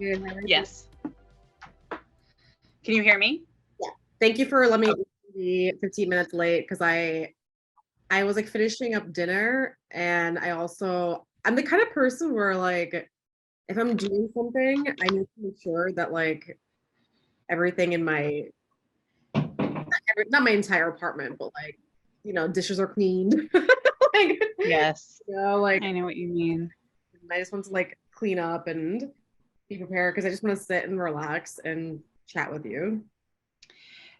Good. How are you? Yes. Can you hear me? Yeah. Thank you for letting me be 15 minutes late because I was like finishing up dinner and I'm the kind of person where like if I'm doing something, I need to make sure that like everything in my not my entire apartment, but like dishes are cleaned. Like Yes. like I know what you mean. I just want to like clean up and be prepared because I just want to sit and relax and chat with you.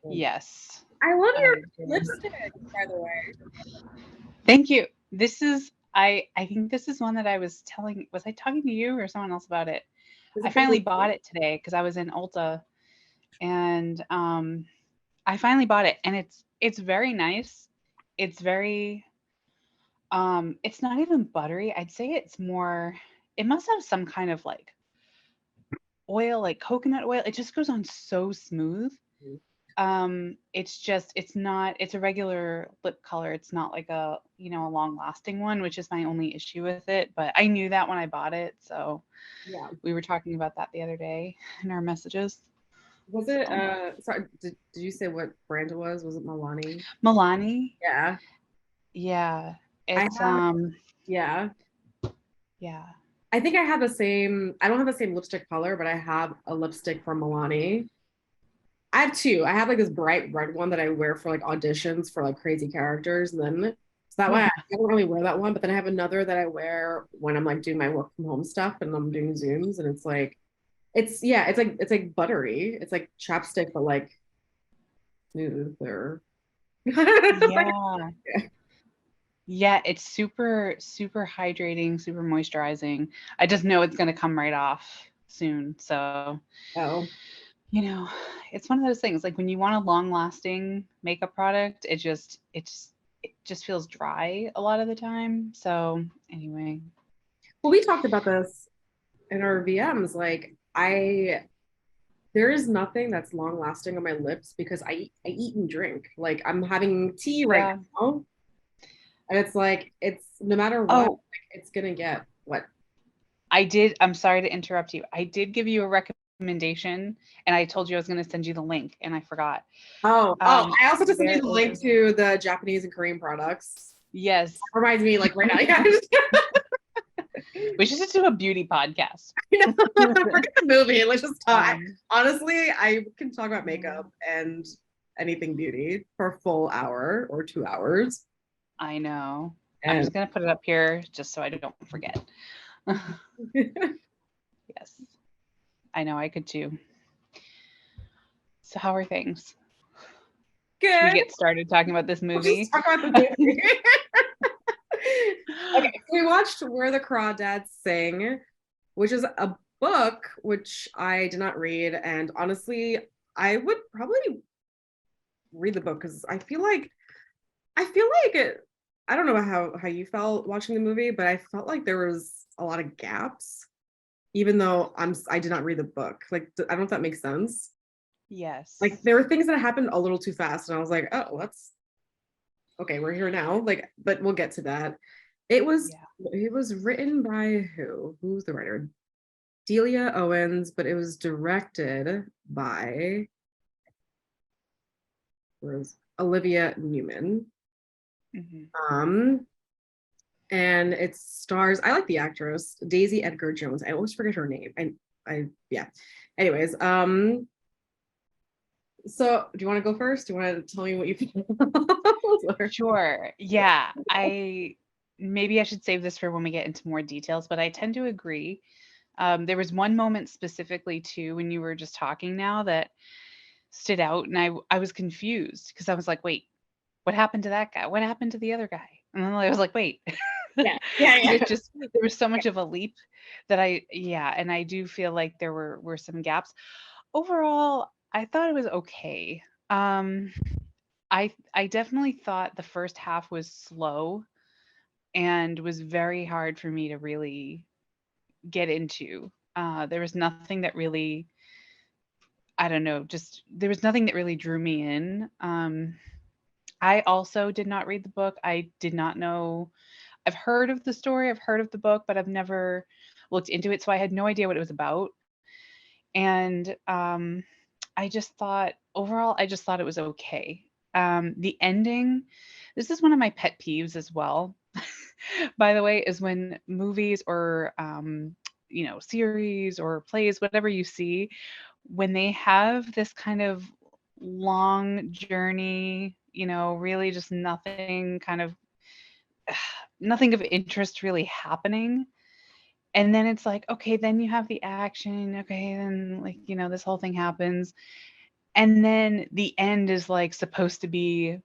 Yes. I love I your agree. lipstick, by the way. Thank you. This is I think this is one that was I talking to you or someone else about it? Is I it the finally bought it today because I was in Ulta and I finally bought it and it's very nice. It's very it's not even buttery. I'd say it's more it must have some kind of like oil, like coconut oil. It just goes on so smooth. It's just it's not it's a regular lip color. It's not like a long lasting one, which is my only issue with it. But I knew that when I bought it, so Yeah. we were talking about that the other day in our messages. Was it So sorry, did you say what brand it was? Was it Milani? Milani, Yeah. yeah, I it's have yeah. yeah. I think I have the same I don't have the same lipstick color, but I have a lipstick from Milani. I have two. I have like this bright red one that I wear for like auditions for like crazy characters, and then so that way Yeah. I don't really wear that one. But then I have another that I wear when I'm like doing my work from home stuff and I'm doing Zooms, and it's like it's like buttery. It's like chapstick, but like smoother. Yeah. Yeah, it's super, super hydrating, super moisturizing. I just know it's gonna come right off soon. So, Oh, you know, it's one of those things like when you want a long-lasting makeup product, it just feels dry a lot of the time. So, anyway. well, we talked about this in our VMs. Like there is nothing that's long lasting on my lips because I eat and drink. Like I'm having tea right Yeah. now, and it's like it's no matter what, Oh, like, it's gonna get what. I'm sorry to interrupt you. I did give you a recommendation and I told you I was going to send you the link and I forgot. Oh, I also just sent you There the link is to the Japanese and Korean products. yes. Reminds me, like right now, yeah. We should just do a beauty podcast. Forget the movie. Let's just talk. Um, Honestly, I can talk about makeup and anything beauty for a full hour or 2 hours. I know. I'm And just gonna put it up here just so I don't forget. Yes, I know I could too. So how are things? Should we good. get started talking about this We'll just movie? talk about the movie. Okay, so we watched Where the Crawdads Sing, which is a book which I did not read, and honestly, I would probably read the book because I feel like I don't know how you felt watching the movie, but I felt like there was a lot of gaps, even though I did not read the book. Like I don't know if that makes sense. Like Yes. there were things that happened a little too fast, and I was like, oh, that's okay. We're here now. Like, but we'll get to that. It was Yeah. it was written by who? Who's the writer? Delia Owens, but it was directed by was Olivia Newman. Hmm. Um, and it stars. I like the actress Daisy Edgar-Jones. I always forget her name. I yeah. Anyways, so do you want to go first? Do you want to tell me what you think? Sure. Yeah. I maybe I should save this for when we get into more details, but I tend to agree. There was one moment specifically too when you were just talking now that stood out, and I was confused because I was like, wait, what happened to that guy? What happened to the other guy? And then I was like, wait. Yeah, yeah, And yeah. it just there was so much of a leap that yeah, and I do feel like there were some gaps. Overall, I thought it was okay. I definitely thought the first half was slow and was very hard for me to really get into. There was nothing that really I don't know, just there was nothing that really drew me in. I also did not read the book. I did not know. I've heard of the story, I've heard of the book, but I've never looked into it, so I had no idea what it was about. And I just thought overall, I just thought it was okay. The ending, this is one of my pet peeves as well, by the way, is when movies or series or plays, whatever you see, when they have this kind of long journey, really just nothing kind of nothing of interest really happening. And then it's like, okay, then you have the action. Okay, then like, this whole thing happens. And then the end is like supposed to be,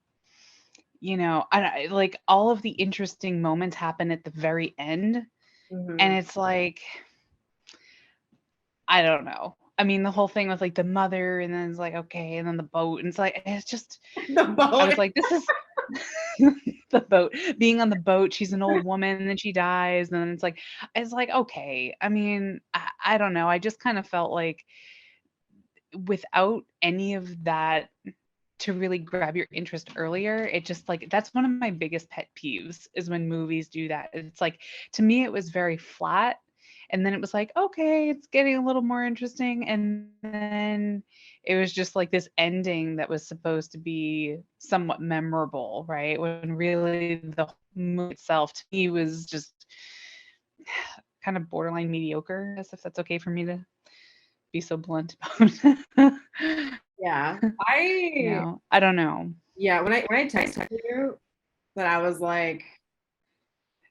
like all of the interesting moments happen at the very end. And Mhm. it's like, I don't know. I mean, the whole thing with like the mother, and then it's like, okay, and then the boat. And it's like, it's just, The I boat. was like, this is the boat, being on the boat. She's an old woman, and then she dies. And then it's like, okay. I mean, I don't know. I just kind of felt like without any of that to really grab your interest earlier, it just like that's one of my biggest pet peeves is when movies do that. It's like to me it was very flat, and then it was like, okay, it's getting a little more interesting, and then it was just like this ending that was supposed to be somewhat memorable, right? When really the movie itself to me was just kind of borderline mediocre, I guess, if that's okay for me to be so blunt about. Yeah. I I don't know. yeah, when I texted you that I was like,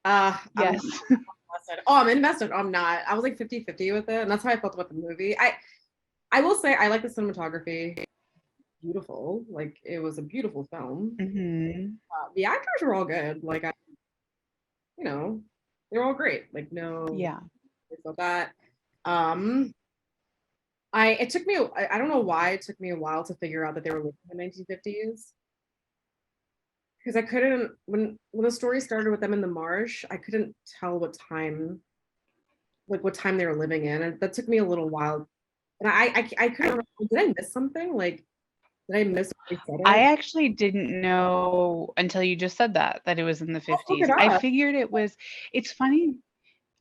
I'm Yes. invested. Oh, I'm invested. Oh, I'm not. I was like 50-50 with it. And that's how I felt about the movie. I will say I like the cinematography. Beautiful. Like it was a beautiful film. Mhm. The actors were all good. Like you know, they're all great. Like no Yeah. about that. Um, it took me. I don't know why it took me a while to figure out that they were living in the 1950s because I couldn't when the story started with them in the marsh. I couldn't tell what time they were living in, and that took me a little while. And I couldn't remember. Did I miss something? Like did I miss what they said I it? actually didn't know until you just said that it was in the I'll look 50s. it I up. figured it's funny.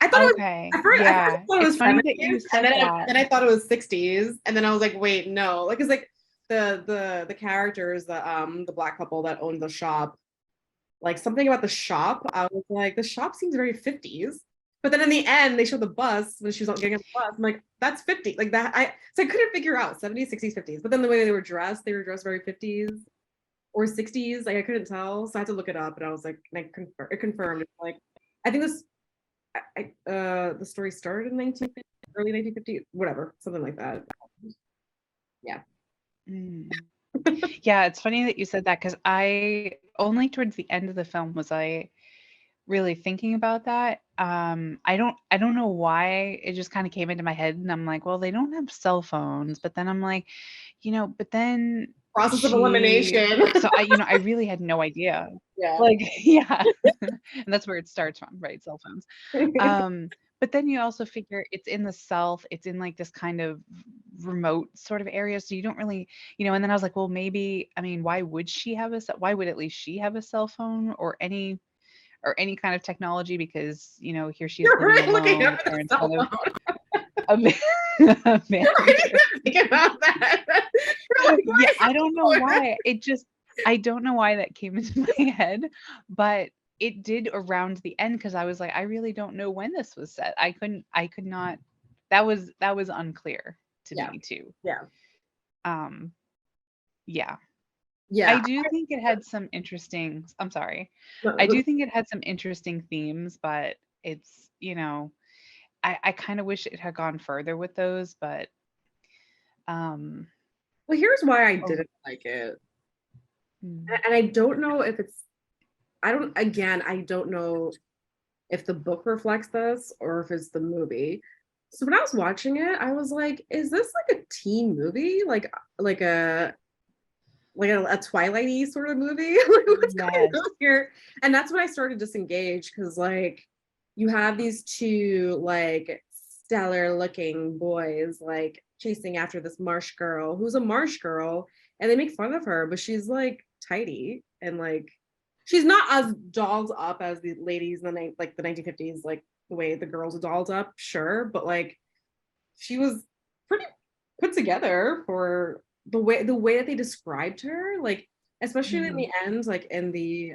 I thought it was Okay. at first Yeah. I thought it It's was funny that 70s, you and said that. then I thought it was 60s, and then I was like, wait, no, like it's like the characters, the black couple that owned the shop, like something about the shop. I was like, the shop seems very 50s, but then in the end they showed the bus when she was getting on the bus. I'm like, that's 50, like that. So I couldn't figure out 70s, 60s, 50s, but then the way they were dressed very 50s or 60s. Like I couldn't tell, so I had to look it up, and I was like, and it confirmed. It's like I think the story started in 1950, early 1950s, whatever, something like that. Yeah. Mm. Yeah, it's funny that you said that because I only towards the end of the film was I really thinking about that. I don't know why it just kind of came into my head, and I'm like, well, they don't have cell phones, but then I'm like, but then Process of she elimination. so I really had no idea. Yeah. Like, yeah. And that's where it starts from, right? Cell phones. But then you also figure it's in the South, it's in like this kind of remote sort of area. So you don't really, and then I was like, well, maybe, I mean, why would she have why would at least she have a cell phone or any kind of technology? Because, here she is You're living right looking alone. up Her at the parents cell kind of phone. You're right abandoned her. thinking about that. You're like, Yeah, why I don't know is that? why. I don't know why that came into my head, but it did around the end because I was like, I really don't know when this was set. I could not. That was unclear to Yeah. me too. Yeah. Um, yeah. I Yeah. do think it had some interesting, I'm sorry. I No, do think it had some interesting themes, but it's, I kind of wish it had gone further with those, but um well, here's why I oh, didn't like it. mm, And I don't know if I don't know if the book reflects this or if it's the movie. So when I was watching it, I was like, is this like a teen movie? Like a Twilighty sort of movie? Like what's going yes. on here? And that's when I started to disengage because like you have these two like stellar looking boys like chasing after this marsh girl who's a marsh girl, and they make fun of her, but she's like tidy and like she's not as dolled up as the ladies in the 1950s, like the way the girls are dolled up, sure, but like she was pretty. put together for the way that they described her, like especially in Mhm. the end, like in the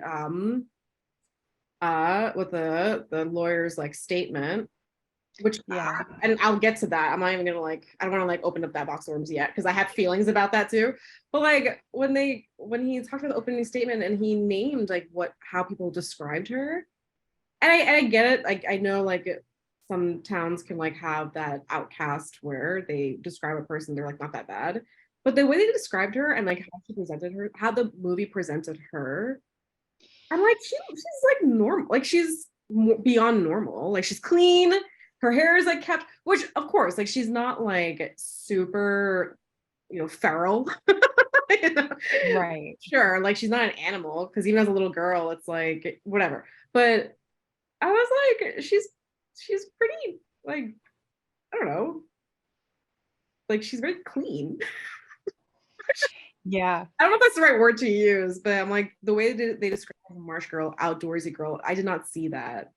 with the lawyer's like statement, which Yeah. and I'll get to that. I'm not even gonna like I don't want to like open up that box of worms yet because I have feelings about that too. But like when he talked about the opening statement and he named like what how people described her, and I get it. Like I know like some towns can like have that outcast where they describe a person, they're like not that bad. But the way they described her and like how she presented her, how the movie presented her, I'm like she's like normal, like she's beyond normal. Like she's clean, her hair is like kept, which of course, like she's not like super, feral. You know? Right. Sure, like she's not an animal because even as a little girl, it's like whatever. But I was like, she's pretty like I don't know, like she's very clean. Yeah. I don't know if that's the right word to use, but I'm like the way they describe a marsh girl, outdoorsy girl, I did not see that.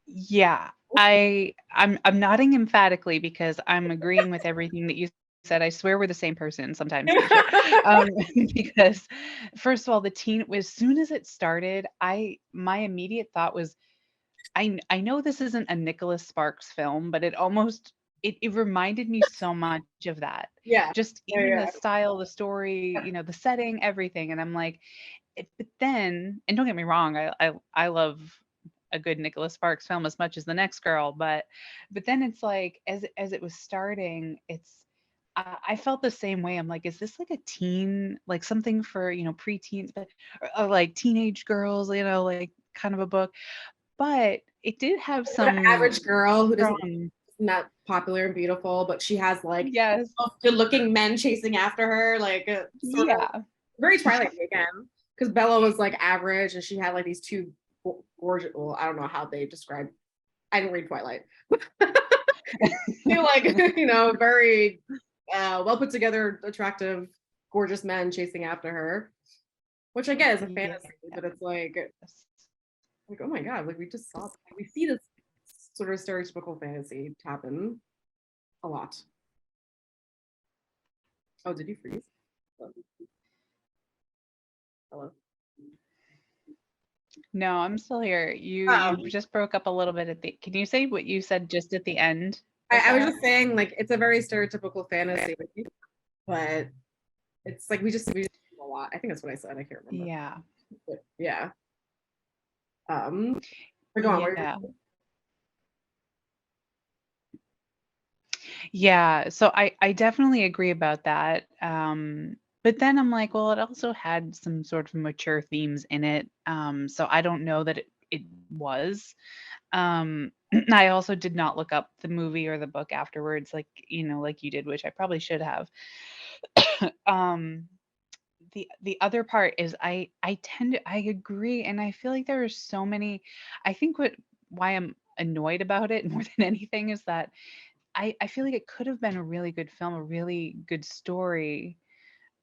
Yeah. I'm nodding emphatically because I'm agreeing with everything that you said. I swear we're the same person sometimes, for sure. Um, because first of all, the teen as soon as it started, my immediate thought was I know this isn't a Nicholas Sparks film, but it reminded me so much of that. Yeah, Just yeah, even the yeah. style, the story, the setting, everything. And I'm like, but then, and don't get me wrong, I love a good Nicholas Sparks film as much as the next girl, but then it's like as it was starting, I felt the same way. I'm like, is this like a teen, like something for preteens, but or like teenage girls, like kind of a book? But it did have But an some average girl who doesn't strong. not popular and beautiful, but she has like Yes. good looking men chasing after her, like sort of Yeah. very Twilight again. Because Bella was like average and she had like these two gorgeous. Well, I don't know how they describe. I didn't read Twilight. Feel like very well put together, attractive, gorgeous men chasing after her, which I get is a Yes. fantasy, but it's like oh my god, like we just saw we see this sort of stereotypical fantasy happen a lot. Oh, did you freeze? Oh, hello. No, I'm still here. You Um, just broke up a little bit can you say what you said just at the end of I was that? just saying, like, it's a very stereotypical fantasy, but it's like we just see a lot. I think that's what I said. I can't remember. Yeah. But yeah. Um, but go on. Yeah. Yeah, so I definitely agree about that. But then I'm like, well, it also had some sort of mature themes in it. So I don't know that it was. I also did not look up the movie or the book afterwards, like like you did, which I probably should have. Um, the other part is I agree, and I feel like there are so many. I think why I'm annoyed about it more than anything is that I feel like it could have been a really good film, a really good story.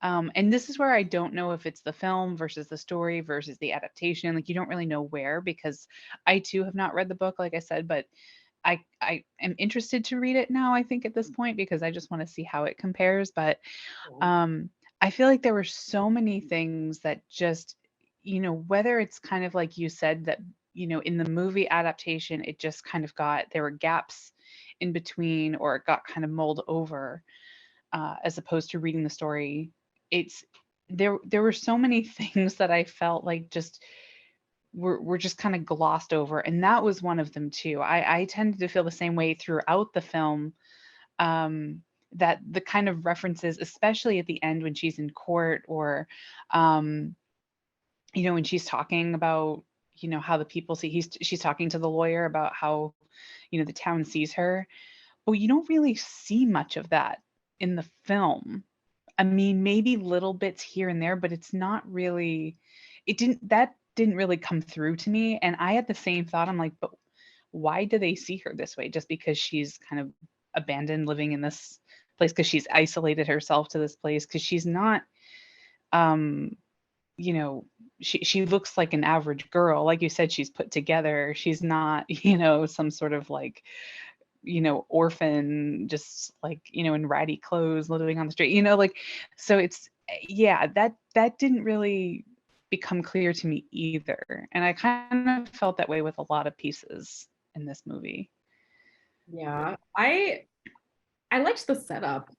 And this is where I don't know if it's the film versus the story versus the adaptation. Like you don't really know where because I too have not read the book, like I said, but I am interested to read it now, I think at this point, because I just want to see how it compares. But um I feel like there were so many things that just, whether it's kind of like you said that, in the movie adaptation, it just kind of there were gaps in between or it got kind of mulled over as opposed to reading the story. It's there were so many things that I felt like just were just kind of glossed over, and that was one of them too. I tended to feel the same way throughout the film. Um, that the kind of references, especially at the end when she's in court, or um, when she's talking about how the people see she's talking to the lawyer about how the town sees her. Well, you don't really see much of that in the film. I mean, maybe little bits here and there, but it's not really that didn't really come through to me, and I had the same thought. I'm like, "But why do they see her this way? Just because she's kind of abandoned living in this place because she's isolated herself to this place because she's not um you know she looks like an average girl, like you said, she's put together, she's not some sort of like orphan, just like, in ratty clothes, living on the street, like, so it's, yeah, that didn't really become clear to me either. And I kind of felt that way with a lot of pieces in this movie. Yeah. I liked the setup,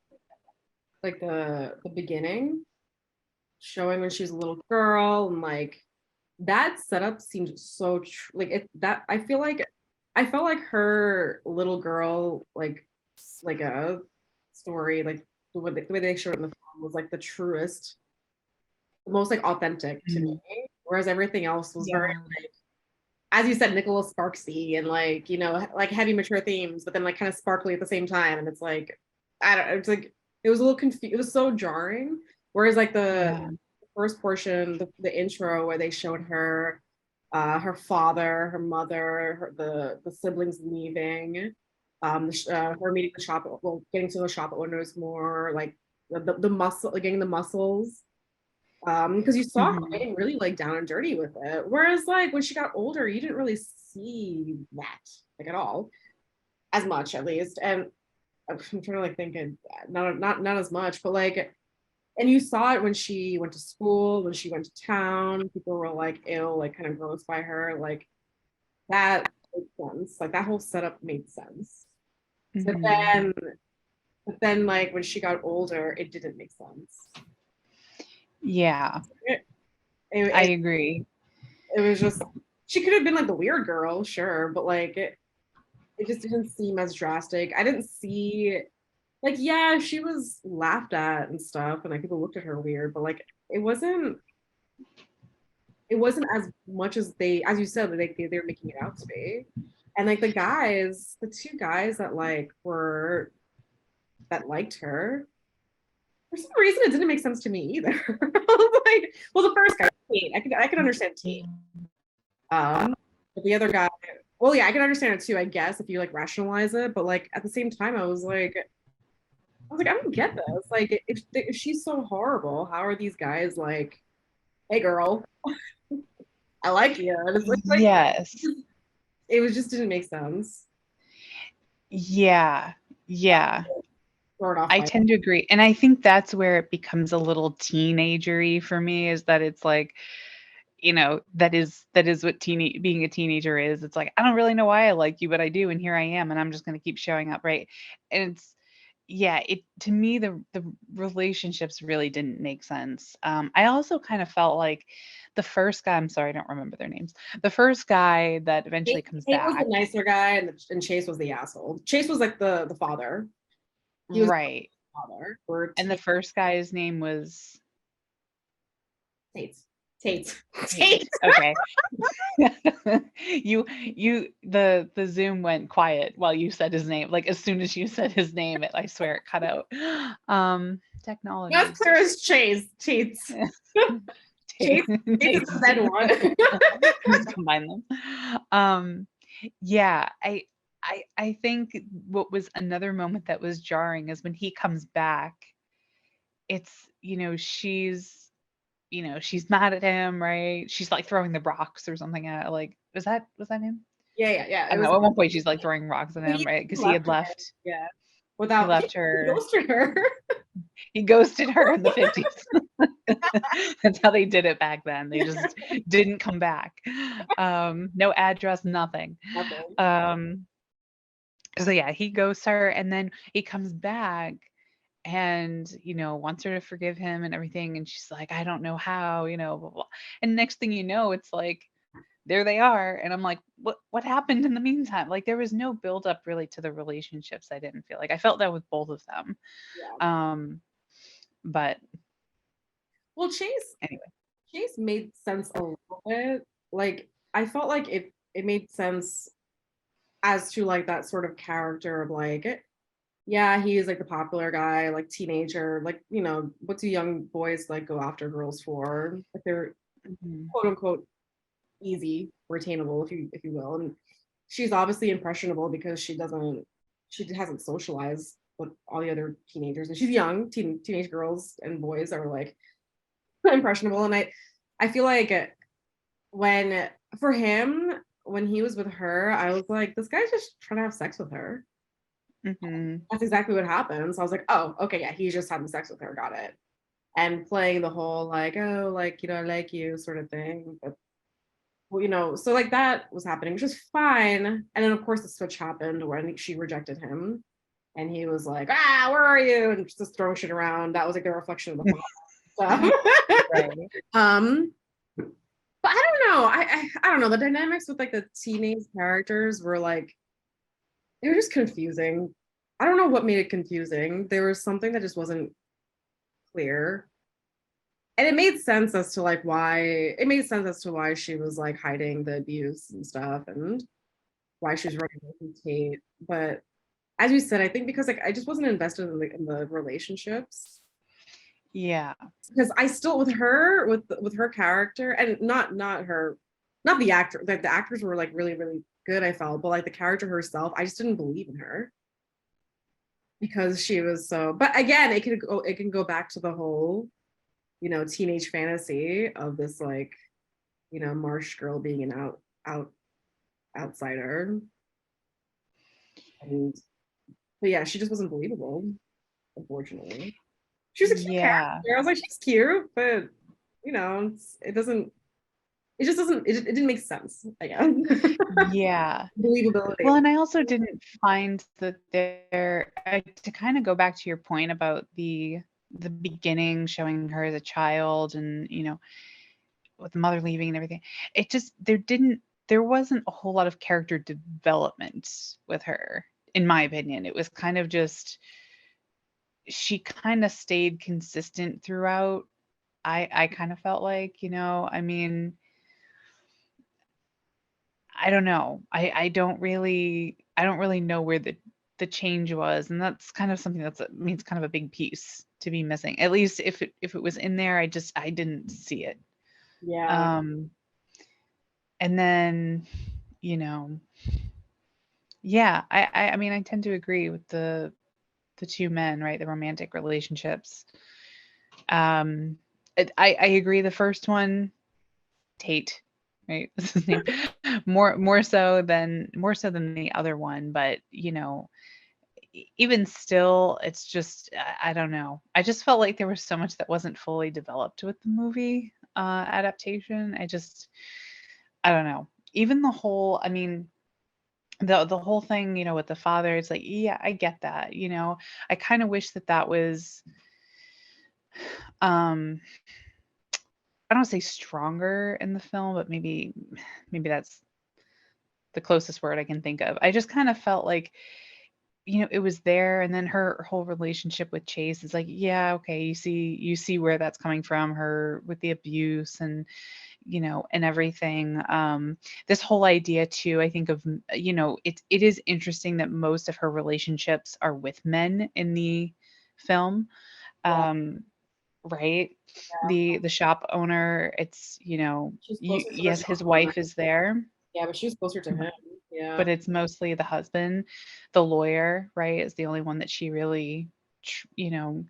like the beginning, showing when she was a little girl, and like that setup seemed so like it that I felt like her little girl like a story, like the way they showed it in the film was like the truest, the most like authentic to me, Mm. whereas everything else was very, Yeah. as you said, Nicholas Sparksy, and like, like heavy mature themes, but then like kind of sparkly at the same time. And it's like, I don't, it's like, it was a little confused. It was so jarring. Whereas like the Yeah. first portion, the intro where they showed her, her father, her mother, the siblings leaving, her meeting the shop, well, getting to the shop owners more, like the muscle, like getting the muscles, because you saw her Mhm. getting really like down and dirty with it, whereas like when she got older you didn't really see that like at all, as much at least. And I'm trying to like think of, not as much, but like, and you saw it when she went to school, when she went to town, people were like ill, like kind of gross by her, like that made sense, like that whole setup made sense. but Mhm. then but then like when she got older it didn't make sense. Yeah, it, I it, agree. it was just, she could have been like the weird girl, sure, but like it just didn't seem as drastic. I didn't see, like, yeah, she was laughed at and stuff, and like people looked at her weird, but like it wasn't as much as they, as you said, like they were making it out to be. And like the two guys that like were that liked her, for some reason it didn't make sense to me either. Like, well, the first guy, Tate, I could understand Tate. But the other guy, well, yeah, I can understand it too, I guess, if you like rationalize it. But like at the same time, I was like, I don't get this. Like, if she's so horrible, how are these guys like, hey, girl, I like you? And it's like Yes. it was just didn't make sense. Yeah. Yeah. Throw it off I by. tend to agree. And I think that's where it becomes a little teenagery for me, is that it's like, that is what being a teenager is. It's like, I don't really know why I like you, but I do, and here I am, and I'm just going to keep showing up, right? And it's, yeah, it, to me, the relationships really didn't make sense. I also kind of felt like the first guy, I'm sorry, I don't remember their names. The first guy that eventually comes Tate was the back, nicer guy, and Chase was the asshole. Chase was like the father. He was the right? father. Or And the first guy's name was Tate. Tate. Tate. Tate. Okay. The Zoom went quiet while you said his name. Like as soon as you said his name, I swear it cut out. Not as Technology. clear as Chase. Tate. Chase. Chase is Tate. the dead one. Just combine them. Yeah, I think what was another moment that was jarring is when he comes back. It's, she's mad at him, right? She's like throwing the rocks or something at, like, was that him? Yeah, yeah, yeah. I It don't was. know. At one point, she's like throwing rocks at him, He right? Because he left had her. left. Yeah. He Without, he left her. ghosted her. He ghosted her in the 50s. That's how they did it back then. They just didn't come back. No address, nothing. Nothing. Um, so yeah, he ghosts her, and then he comes back and wants her to forgive him and everything, and she's like, I don't know how, blah, blah. And next thing you know, it's like there they are, and I'm like, what happened in the meantime? Like there was no build up really to the relationships. I didn't feel like I felt that with both of them. Yeah. um but Well, Chase anyway. Chase made sense a little bit. Like I felt like it made sense as to like that sort of character of like, yeah, he's like the popular guy, like teenager, like, what do young boys like go after girls for? Like they're Mhm. quote unquote easy, retainable, if you will. And she's obviously impressionable because she hasn't socialized with all the other teenagers, and she's young. Teenage girls and boys are like impressionable, and I feel like when for him when he was with her, I was like, this guy's just trying to have sex with her. That's exactly what happened. So I was like, oh, okay, yeah, he's just having sex with her, got it. And playing the whole like, oh, like, I like you sort of thing. But well, so like that was happening, which was fine. And then of course the switch happened when she rejected him. And he was like, where are you? And just throwing shit around. That was like the reflection of the father stuff. Right. But I don't know. I don't know. The dynamics with like the teenage characters were like, they were just confusing. I don't know what made it confusing. There was something that just wasn't clear. And it made sense as to like why it made sense as to why she was like hiding the abuse and stuff and why she was running away from Tate. But as you said, I think because like I just wasn't invested in the relationships. Yeah. Because I still with her character and not the actor, like the actors were like really, really good, I felt, but like the character herself, I just didn't believe in her because she was so, but again, it can go back to the whole, teenage fantasy of this like, marsh girl being an outsider. And but yeah, she just wasn't believable, unfortunately. She was a cute Yeah. character. I was like, she's cute, but it doesn't. It just doesn't. It didn't make sense. I guess. Yeah. Believability. Well, and I also didn't find that to kind of go back to your point about the beginning showing her as a child and, with the mother leaving and everything. It just there wasn't a whole lot of character development with her, in my opinion. It was kind of just she kind of stayed consistent throughout. I kind of felt like, I mean, I don't know. I don't really know where the change was, and that's kind of something means kind of a big piece to be missing. At least if it was in there, I didn't see it. Yeah. Um and then, you know, yeah, I mean, I tend to agree with the two men, right? The romantic relationships. Um I agree the first one, Tate, right? That's his name. More so than the other one, but even still, it's just I don't know. I just felt like there was so much that wasn't fully developed with the movie adaptation. I don't know. Even the whole, I mean, the whole thing, with the father, it's like, yeah, I get that. I kind of wish that was um I don't wanna say stronger in the film, but maybe that's the closest word I can think of. I just kind of felt like, it was there, and then her whole relationship with Chase is like, yeah, okay, you see where that's coming from, her with the abuse and, and everything. This whole idea too, I think of, it is interesting that most of her relationships are with men in the film. Yeah. Um, right? The shop owner, it's, She's closer to the yes, shop his owner. wife is there, Yeah, but she was closer to him. Yeah. but it's mostly the husband. The lawyer, right, is the only one that she really,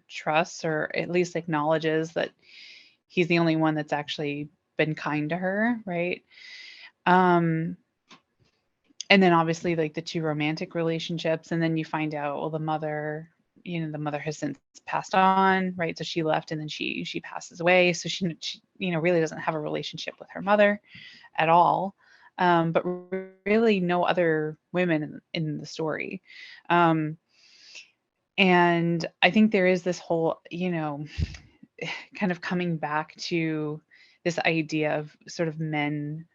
trusts, or at least acknowledges that he's the only one that's actually been kind to her, right? Um, and then obviously like the two romantic relationships, and then you find out, well, the mother has since passed on, right? So she left, and then she passes away, so she really doesn't have a relationship with her mother at all. But really no other women in the story. Um, and I think there is this whole, kind of coming back to this idea of sort of men,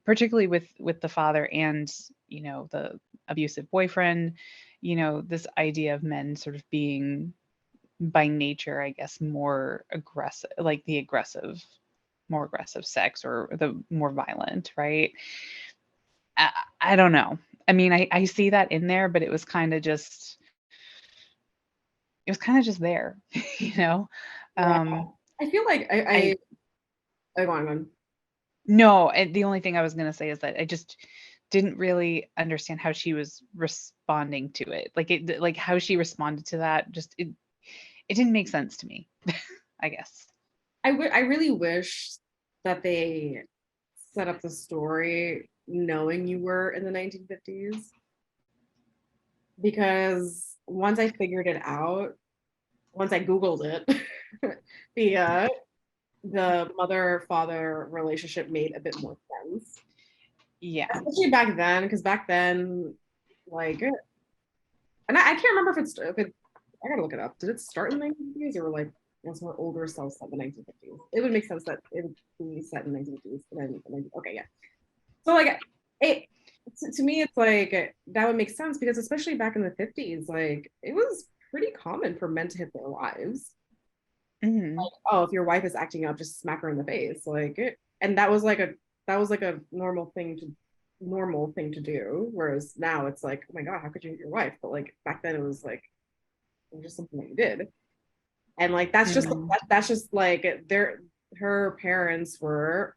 particularly with the father and, the abusive boyfriend, this idea of men sort of being by nature, I guess, more aggressive, like more aggressive sex, or the more violent, right? I, I don't know. I mean, I see that in there, but it was kind of just there, you know? Yeah. Um, I feel like I go on. No, and the only thing I was gonna say is that I just didn't really understand how she was responding to it. Like how she responded to that, just it didn't make sense to me, I guess. I really wish that they set up the story knowing you were in the 1950s. because once I figured it out, once I Googled it, the the mother-father relationship made a bit more sense. Yeah. Especially back then, because back then, like, and I can't remember if it, I gotta look it up. Did it start in the 1950s or like it's more older stuff set in the 1950s? It would make sense that it would be set in the 1950s. Okay, yeah. So like, it to me, it's like that would make sense because especially back in the 50s, like it was pretty common for men to hit their wives. Hmm. Oh, if your wife is acting up, just smack her in the face. And that was like a normal thing to do. Whereas now it's like, oh my God, how could you hit your wife? But like back then it was just something that you did. And like Hmm. that's just like her parents were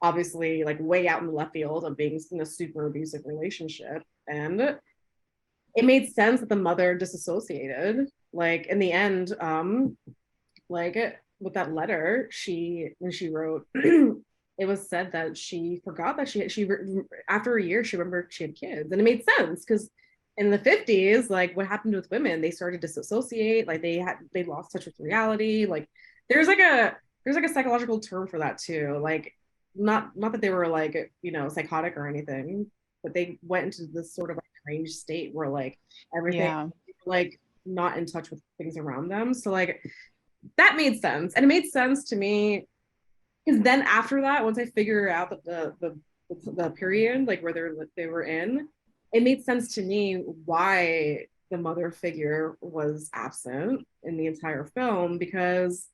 obviously like way out in the left field of being in a super abusive relationship. And it made sense that the mother disassociated. Like in the end, like with that letter when she wrote it was said that she forgot that after a year she remembered she had kids, and it made sense because in the 50s, like what happened with women, they started to disassociate, like they lost touch with reality. Like there's like a there's like a psychological term for that too, like not that they were like psychotic or anything, but they went into this sort of like strange state where like everything, Yeah. like not in touch with things around them. So like that made sense, and it made sense to me because then after that, once I figured out that the period like where they were in, it made sense to me why the mother figure was absent in the entire film because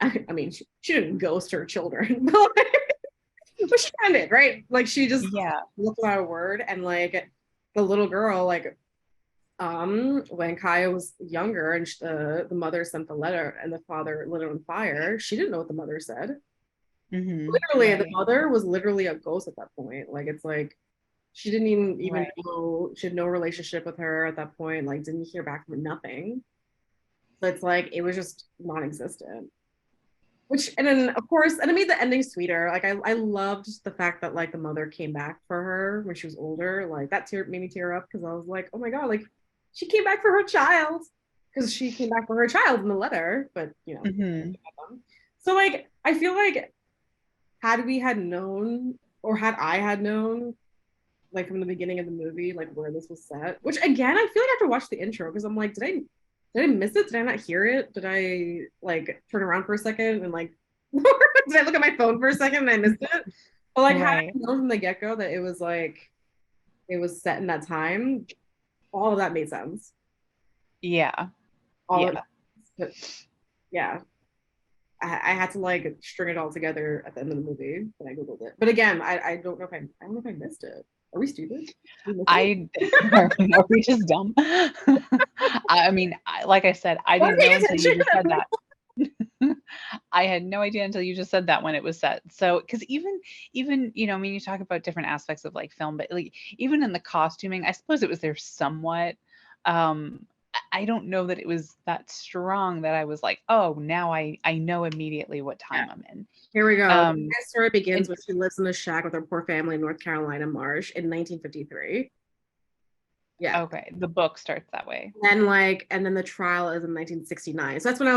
I mean she didn't ghost her children, but she kind of did, right? Like she just Yeah. looked without a word, and like the little girl, like when Kaya was younger and the mother sent the letter and the father lit it on fire, she didn't know what the mother said. Hmm. Literally, the Right. mother was literally a ghost at that point. Like it's like she didn't even Right. know, she had no relationship with her at that point, like didn't hear back from nothing. So it's like it was just non-existent. Which, and then of course, and it made the ending sweeter. Like I loved the fact that like the mother came back for her when she was older. Like that made me tear up because I was like, oh my God, like she came back for her child, because she came back for her child in the letter, but Hmm. so like I feel like had we had known, or had I had known, like from the beginning of the movie, like where this was set. Which again, I feel like I have to watch the intro because I'm like, did I miss it? Did I not hear it? Did I like turn around for a second and like did I look at my phone for a second and I missed it? But like had I Right. known from the get-go that it was like it was set in that time, all of that made sense. Yeah. All of it. Yeah. But yeah, I had to like string it all together at the end of the movie when I googled it. But again, I don't know if I don't know if I missed it. Are we stupid? Did we miss it? I are we just dumb? I mean, like I said, I We're didn't paying know until you attention. just said that. I had no idea until you just said that when it was set. So, because even I mean, you talk about different aspects of like film, but like even in the costuming, I suppose it was there somewhat. I don't know that it was that strong that I was like, oh, now I know immediately what Yeah. time I'm in. Here we go. Um, The story begins and when she lives in a shack with her poor family in North Carolina Marsh in 1953. Yeah. okay, the book starts that way. And then the trial is in 1969. So that's when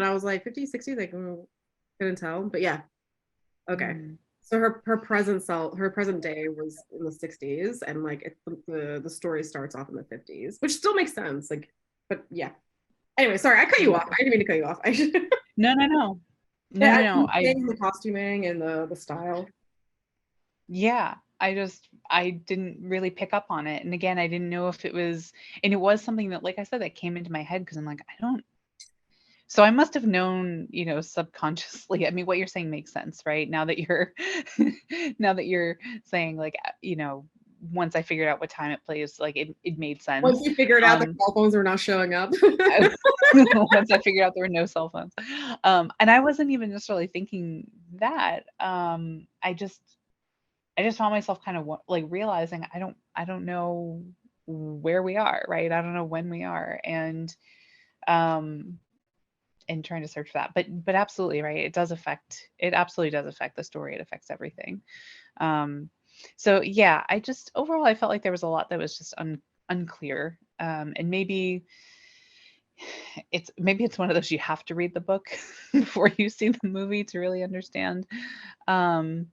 I was like 50, 60, like couldn't tell. But yeah. Okay. Mm. So her present day was in the 60s, and like the story starts off in the 50s, which still makes sense. Like, but yeah. Anyway, sorry, I cut you Yeah. off. I didn't mean to cut you off. I should, No, no, no. No, yeah, no, I no. was saying the costuming and the style. Yeah, I didn't really pick up on it. And again, I didn't know if it was, and it was something that, like I said, that came into my head because I'm like, I don't, so I must have known, subconsciously. I mean, what you're saying makes sense, right? Now that you're, now that you're saying like, once I figured out what time it plays, like it made Once sense. you figured out the Um, cell phones were not showing up. I, once I figured out there were no cell phones. And I wasn't even necessarily thinking that. I just found myself kind of like realizing I don't know where we are, right? I don't know when we are, um and trying to search for that. But absolutely right. It absolutely does affect the story. It affects everything. Um so yeah, I just overall I felt like there was a lot that was just unclear. And maybe it's one of those you have to read the book before you see the movie to really understand. Um,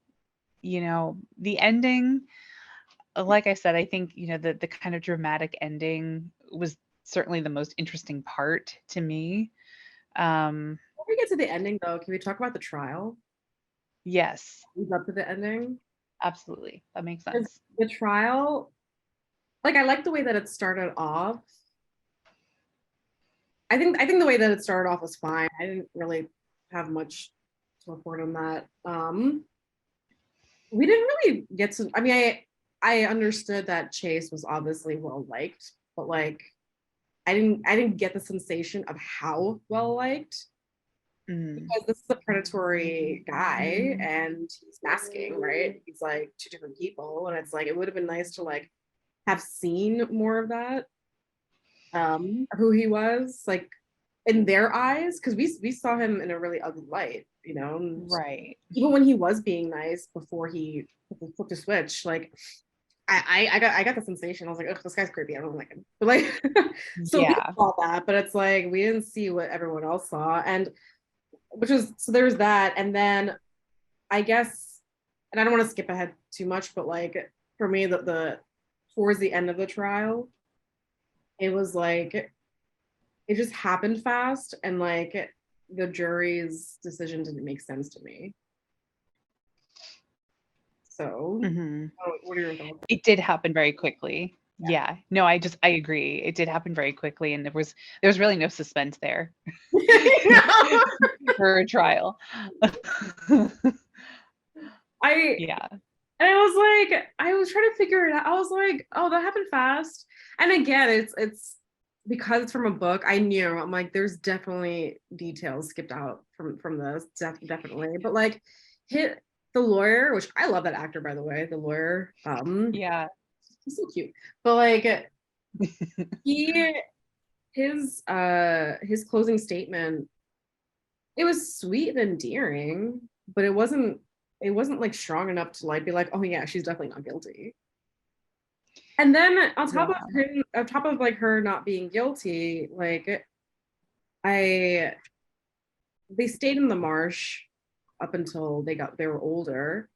the ending, like I said, I think, the kind of dramatic ending was certainly the most interesting part to me. Um, Before we get to the ending, though, can we talk about the trial? yes, Leads up to the ending. absolutely. That makes 'Cause sense. the trial, like, I like the way that it started off. I think the way that it started off was fine. I didn't really have much to report on that. We didn't really get to. I mean, I understood that Chase was obviously well liked, but like I didn't get the sensation of how well liked, Mm, because this is a predatory guy and he's masking, right? He's like two different people, and it's like it would have been nice to like have seen more of that, who he was like in their eyes, because we saw him in a really ugly light, and right. even when he was being nice before he flipped the switch, like I got the sensation. I was like, oh, this guy's creepy. I don't like him. But like, so we Yeah. saw that, but it's like we didn't see what everyone else saw, and which was so there's that, and then I guess, and I don't want to skip ahead too much, but like for me, the towards the end of the trial, it was like it just happened fast, and like the jury's decision didn't make sense to me. So, Hmm. what are your thoughts? It did happen very quickly. Yeah. No, I agree. It did happen very quickly, and there was really no suspense there for a trial. I Yeah. And I was like, I was trying to figure it out. I was like, oh, that happened fast. And again, it's because it's from a book. I knew, I'm like, there's definitely details skipped out from this, definitely. But like, hit the lawyer, which I love that actor, by the way, the lawyer. Yeah. He's so cute. But like, he his closing statement, it was sweet and endearing, but it wasn't like strong enough to like be like, oh yeah, she's definitely not guilty. And then Yeah. on top of like her not being guilty, like I they stayed in the marsh up until they were older.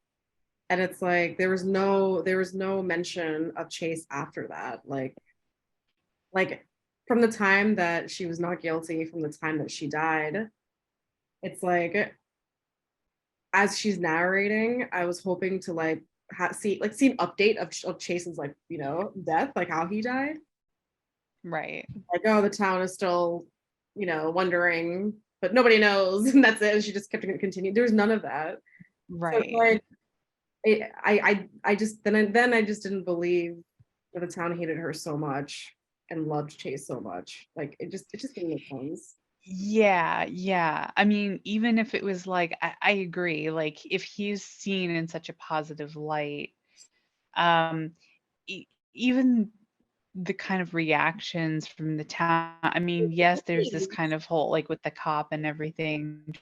And it's like there was no mention of Chase after that. Like from the time that she was not guilty, from the time that she died, it's like as she's narrating, I was hoping to like see an update of Chase's like death, like how he died. Right. Like, oh, the town is still, wondering, but nobody knows, and that's it. And she just kept it continue. There was none of that. So it's Right. like I just then I just didn't believe that the town hated her so much and loved Chase so much. Like it just didn't make sense. Yeah, yeah. I mean, even if it was like, I agree. Like, if he's seen in such a positive light, um, even the kind of reactions from the town. I mean, yes, there's this kind of whole like with the cop and everything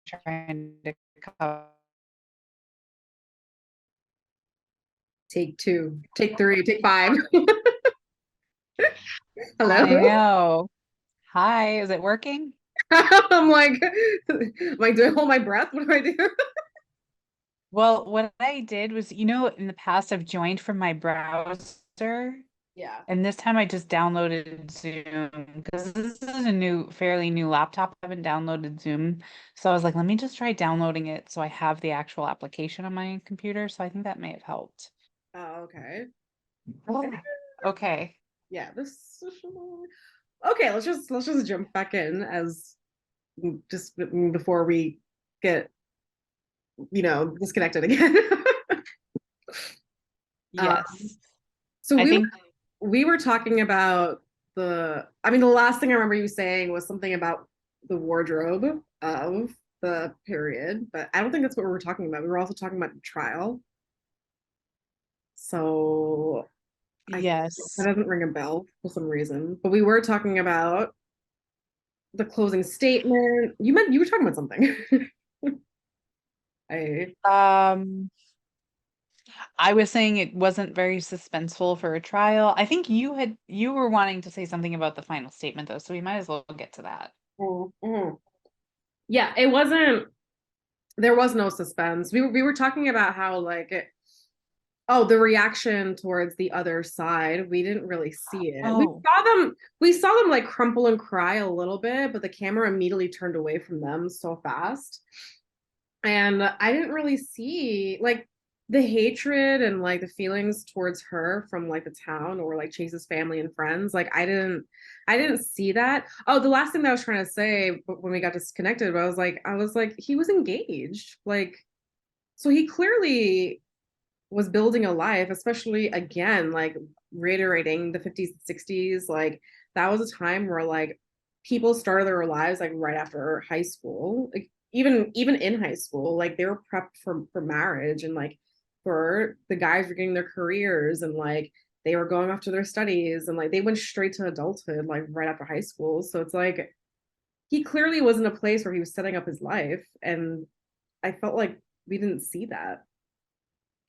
trying to cover. Take two, take three, take five. I Hello. know. Hi, is it working? I'm like, do I hold my breath? What do I do? Well, what I did was, in the past I've joined from my browser. Yeah. And this time I just downloaded Zoom because this is a fairly new laptop. I haven't downloaded Zoom. So I was like, let me just try downloading it so I have the actual application on my computer. So I think that may have helped. Oh, okay. Oh, okay. Yeah. This. Okay. Let's just jump back in as just before we get disconnected again. um, Yes. so I we were think, we were talking about the last thing I remember you saying was something about the wardrobe of the period, but I don't think that's what we were talking about. We were also talking about the trial. So that yes. doesn't ring a bell for some reason. But we were talking about the closing statement. You were talking about something. I Um, I was saying it wasn't very suspenseful for a trial. I think you were wanting to say something about the final statement though, so we might as well get to that. Mm-hmm. Yeah, it wasn't. There was no suspense. We were talking about how like oh, the reaction towards the other side, we didn't really see it. Oh, We saw them like crumple and cry a little bit, but the camera immediately turned away from them so fast. And I didn't really see like the hatred and like the feelings towards her from like the town or like Chase's family and friends. Like I didn't see that. Oh, the last thing that I was trying to say when we got disconnected, I was like, he was engaged. Like, so he clearly was building a life, especially again, like reiterating the 50s and 60s. Like that was a time where like people started their lives like right after high school. Like even in high school, like they were prepped for marriage and like for the guys were getting their careers and like they were going off to their studies and like they went straight to adulthood like right after high school. So it's like he clearly was in a place where he was setting up his life and I felt like we didn't see that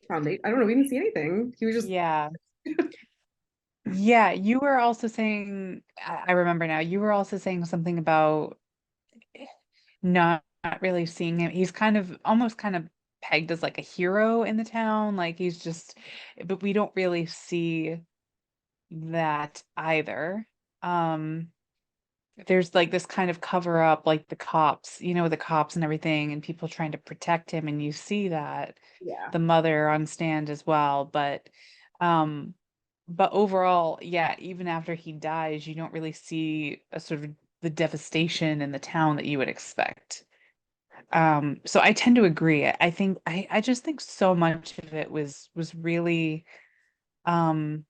foundation. I don't know. We didn't see anything. He was just yeah. Yeah, you were also saying, I remember now, you were also saying something about not really seeing him. He's kind of almost kind of pegged as like a hero in the town. Like he's just, but we don't really see that either. Um, there's like this kind of cover up, like the cops, the cops and everything, and people trying to protect him, and you see that yeah. the mother on stand as well. Um, but overall, yeah, even after he dies, you don't really see a sort of the devastation in the town that you would expect. So I tend to agree. I think I just think so much of it was really um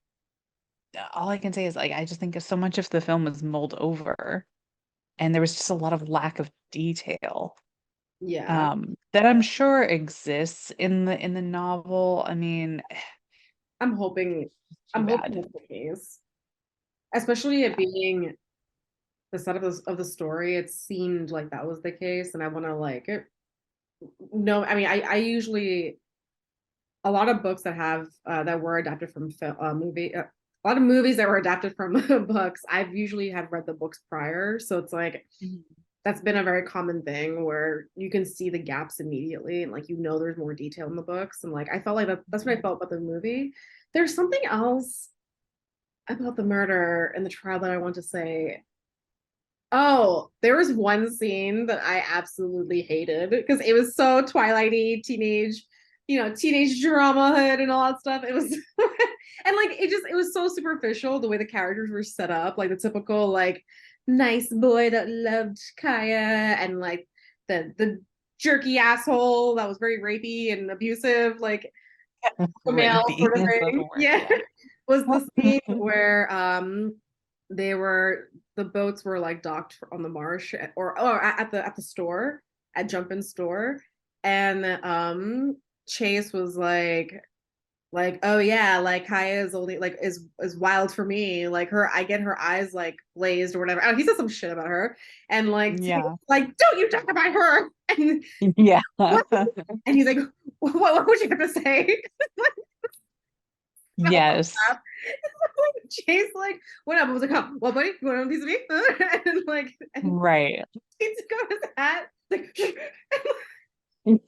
all I can say is like I just think so much of the film was mulled over and there was just a lot of lack of detail Yeah. that I'm sure exists in the novel. I mean, I'm hoping too I'm hoping bad. that's the case. Especially it Yeah. being the setup of the story. It seemed like that was the case. And I wanna like it. No, I mean I usually a lot of books that have that were adapted from movie a lot of movies that were adapted from books. I've usually have read the books prior. So it's like Mhm. that's been a very common thing where you can see the gaps immediately and like there's more detail in the books and like I felt like that's what I felt about the movie. There's something else about the murder and the trial that I want to say. Oh, there was one scene that I absolutely hated because it was so Twilighty, teenage, teenage drama hood and all that stuff. It was and like it was so superficial the way the characters were set up, like the typical like nice boy that loved Kaya and like the jerky asshole that was very rapey and abusive, like male Rapey sort of is the thing. word, Yeah. yeah. Was the scene where they were the boats were like docked on the marsh or at the store at Jumpin' store and Chase was like oh yeah like Kaya is only like is wild for me like her I get her eyes like glazed or whatever. Oh, he said some shit about her and Yeah. like don't you talk about her and Yeah. and he's like what would you have to say. Yes. Chase like went up. I was like, oh, well, buddy, you want a piece of me? and like, and Right. he took off his hat. Like,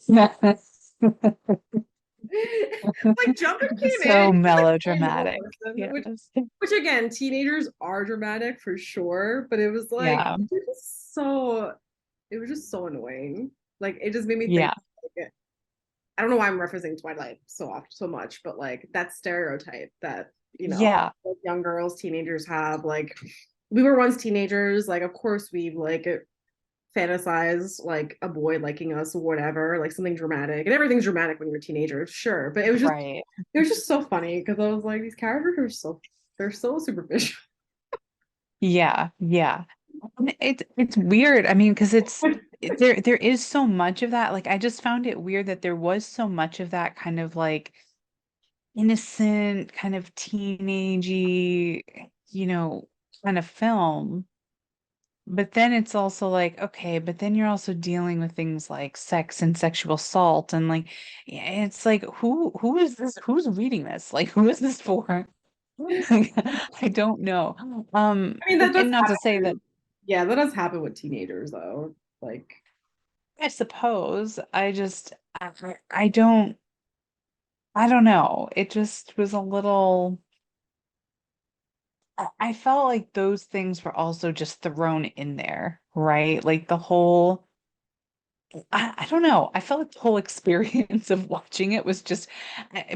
Yes. like Jumpin came in. So He's like a normal melodramatic. person, Yes. which again, teenagers are dramatic for sure. But it was like Yeah. it was just so annoying. Like it just made me think. Yeah. Like, I don't know why I'm referencing Twilight so much, but like that stereotype that Yeah. like young girls, teenagers have. Like we were once teenagers. Like of course we like fantasize like a boy liking us or whatever, like something dramatic, and everything's dramatic when you're a teenager, sure. But Right. it was just so funny because I was like, these characters are they're so superficial. Yeah. Yeah. And it's weird. I mean, because there is so much of that. Like I just found it weird that there was so much of that kind of like innocent, kind of teenagey, you know, kind of film but then it's also like, okay, but then you're also dealing with things like sex and sexual assault and like yeah, it's like who is this? Who's reading this? Like who is this for? Like, I don't know. I mean, that does And not to say that happen. Yeah, that does happen with teenagers though. Like, I suppose I don't I don't know. It just was a little I felt like those things were also just thrown in there, right? Like the whole I don't know. I felt like the whole experience of watching it was just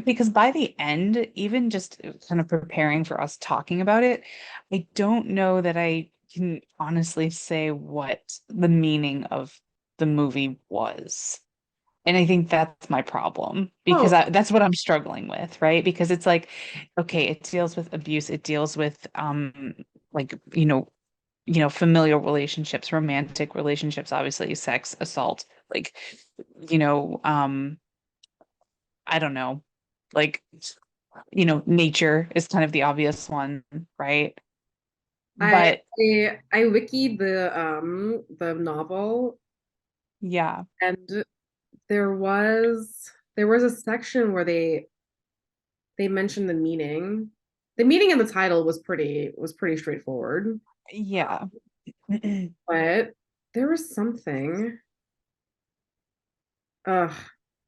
because by the end, even just kind of preparing for us talking about it, I don't know that I can honestly say what the meaning of the movie was. And I think that's my problem because oh, that's what I'm struggling with, right? Because it's like, okay, it deals with abuse, it deals with like, familial relationships, romantic relationships, obviously sex, assault, like, you know, I don't know, like, nature is kind of the obvious one, right? I But I wikied the novel, yeah, and there was a section where they mentioned the meaning. The meaning in the title was pretty straightforward, yeah. but there was something. Ugh,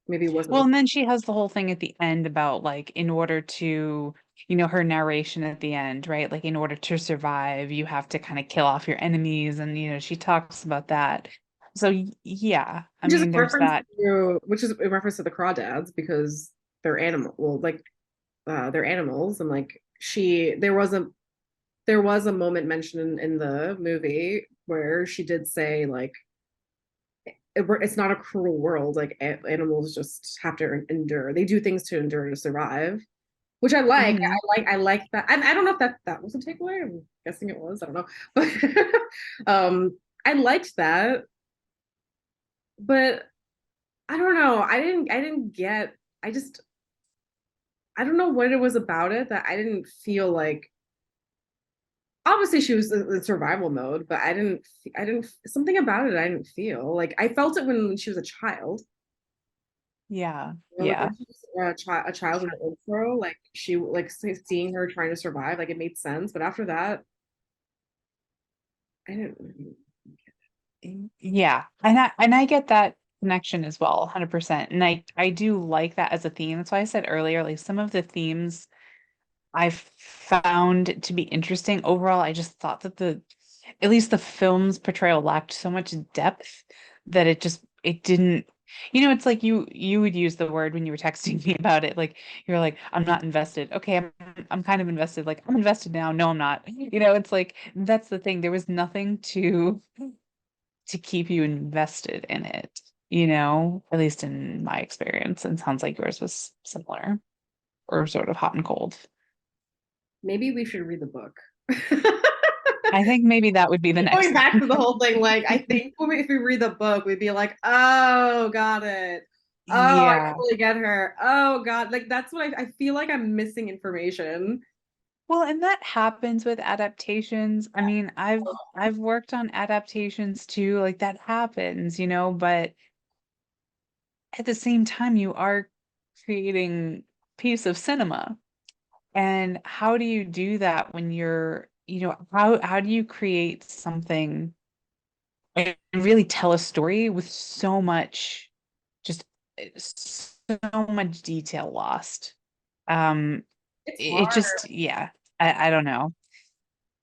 maybe it Well, wasn't. and then she has the whole thing at the end about like in order to, her narration at the end, right? Like in order to survive, you have to kind of kill off your enemies and she talks about that. So yeah, I Which is a mean there's reference that. which is a reference to the Crawdads because they're animal. Well, like they're animals, and like there was a moment mentioned in the movie where she did say like it's not a cruel world. Like animals just have to endure. They do things to endure to survive, which I like. Mhm. I like that. I don't know if that was a takeaway. I'm guessing it was. I don't know, but I liked that. But I don't know. I didn't get. I just I don't know what it was about it that I didn't feel like. Obviously, she was in survival mode, but I didn't something about it I didn't feel like I felt it when she was a child. Yeah. Like Yeah. when she was a child in the intro, like she like seeing her trying to survive, like it made sense. But after that, I didn't. Yeah. And I get that connection as well, 100%. And I do like that as a theme. That's why I said earlier, like some of the themes I've found to be interesting. Overall, I just thought that at least the film's portrayal lacked so much depth that it didn't, it's like you would use the word when you were texting me about it. Like you're like, I'm not invested. Okay, I'm kind of invested. Like I'm invested now. No, I'm not. It's like that's the thing. There was nothing to keep you invested in it, at least in my experience. And sounds like yours was similar or sort of hot and cold. Maybe we should read the book. I think maybe that would be the next Going back to the thing. whole thing, like I think if we read the book, we'd be like, "Oh, got it. Oh, I Yeah. totally get her. Oh God, like that's what I feel like I'm missing information." Well, and that happens with adaptations. I mean, I've worked on adaptations too, like that happens, but at the same time you are creating a piece of cinema. And how do you do that when how do you create something and really tell a story with just so much detail lost? Um, It's it hard. just, yeah, I don't know.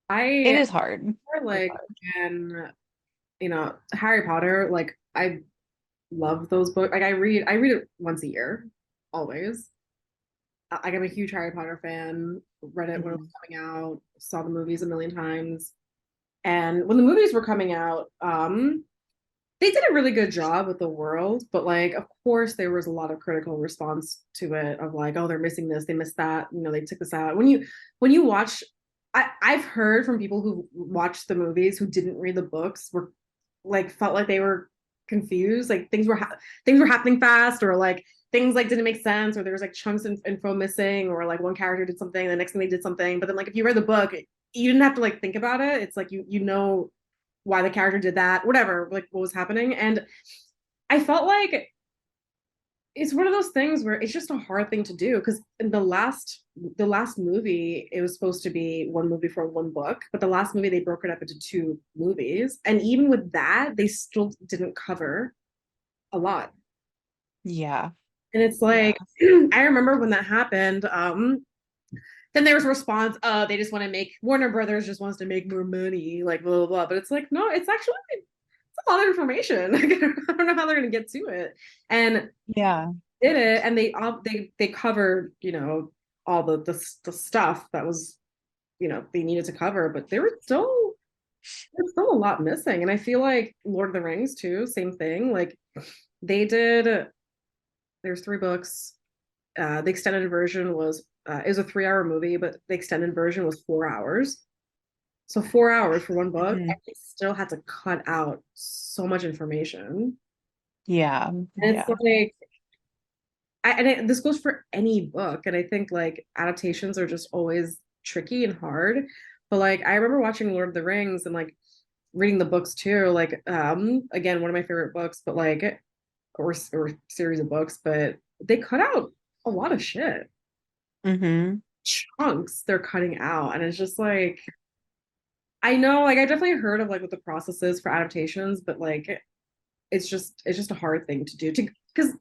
It I is hard. It's like hard. when Harry Potter. Like I love those books. Like I read it once a year, always. Like I'm a huge Harry Potter fan. Read it when it was Mhm. coming out. Saw the movies a million times. And when the movies were coming out, they did a really good job with the world, but like of course there was a lot of critical response to it of like, oh, they're missing this, they missed that, they took this out. When you watch, I've heard from people who watched the movies who didn't read the books were like felt like they were confused, like things were happening fast, or like things like didn't make sense, or there was like chunks of info missing, or like one character did something, the next thing they did something. But then like if you read the book, you didn't have to like think about it. It's like you know why the character did that, whatever, like what was happening. And I felt like it's one of those things where it's just a hard thing to do because in the last movie it was supposed to be one movie for one book, but the last movie they broke it up into two movies, and even with that they still didn't cover a lot. Yeah. And it's Yeah. like I remember when that happened. Then there was a response, they just want to make Warner Brothers just wants to make more money, like blah blah blah. But it's like, no, it's actually it's a lot of information. I don't know how they're gonna get to it. And Yeah. did it, and they covered, all the stuff that was, they needed to cover, but there's still a lot missing. And I feel like Lord of the Rings too, same thing. Like they did there's three books. The extended version was it was a 3 hour movie, but the extended version was 4 hours. So 4 hours for one book, Mhm. and they still had to cut out so much information. Yeah. And it's Yeah. like this goes for any book, and I think like adaptations are just always tricky and hard. But like I remember watching Lord of the Rings and like reading the books too. Like again, one of my favorite books, but like or series of books, but they cut out a lot of shit. Hmm. Chunks they're cutting out, and it's just like I know, like I definitely heard of like what the process is for adaptations, but like it's just a hard thing to do to because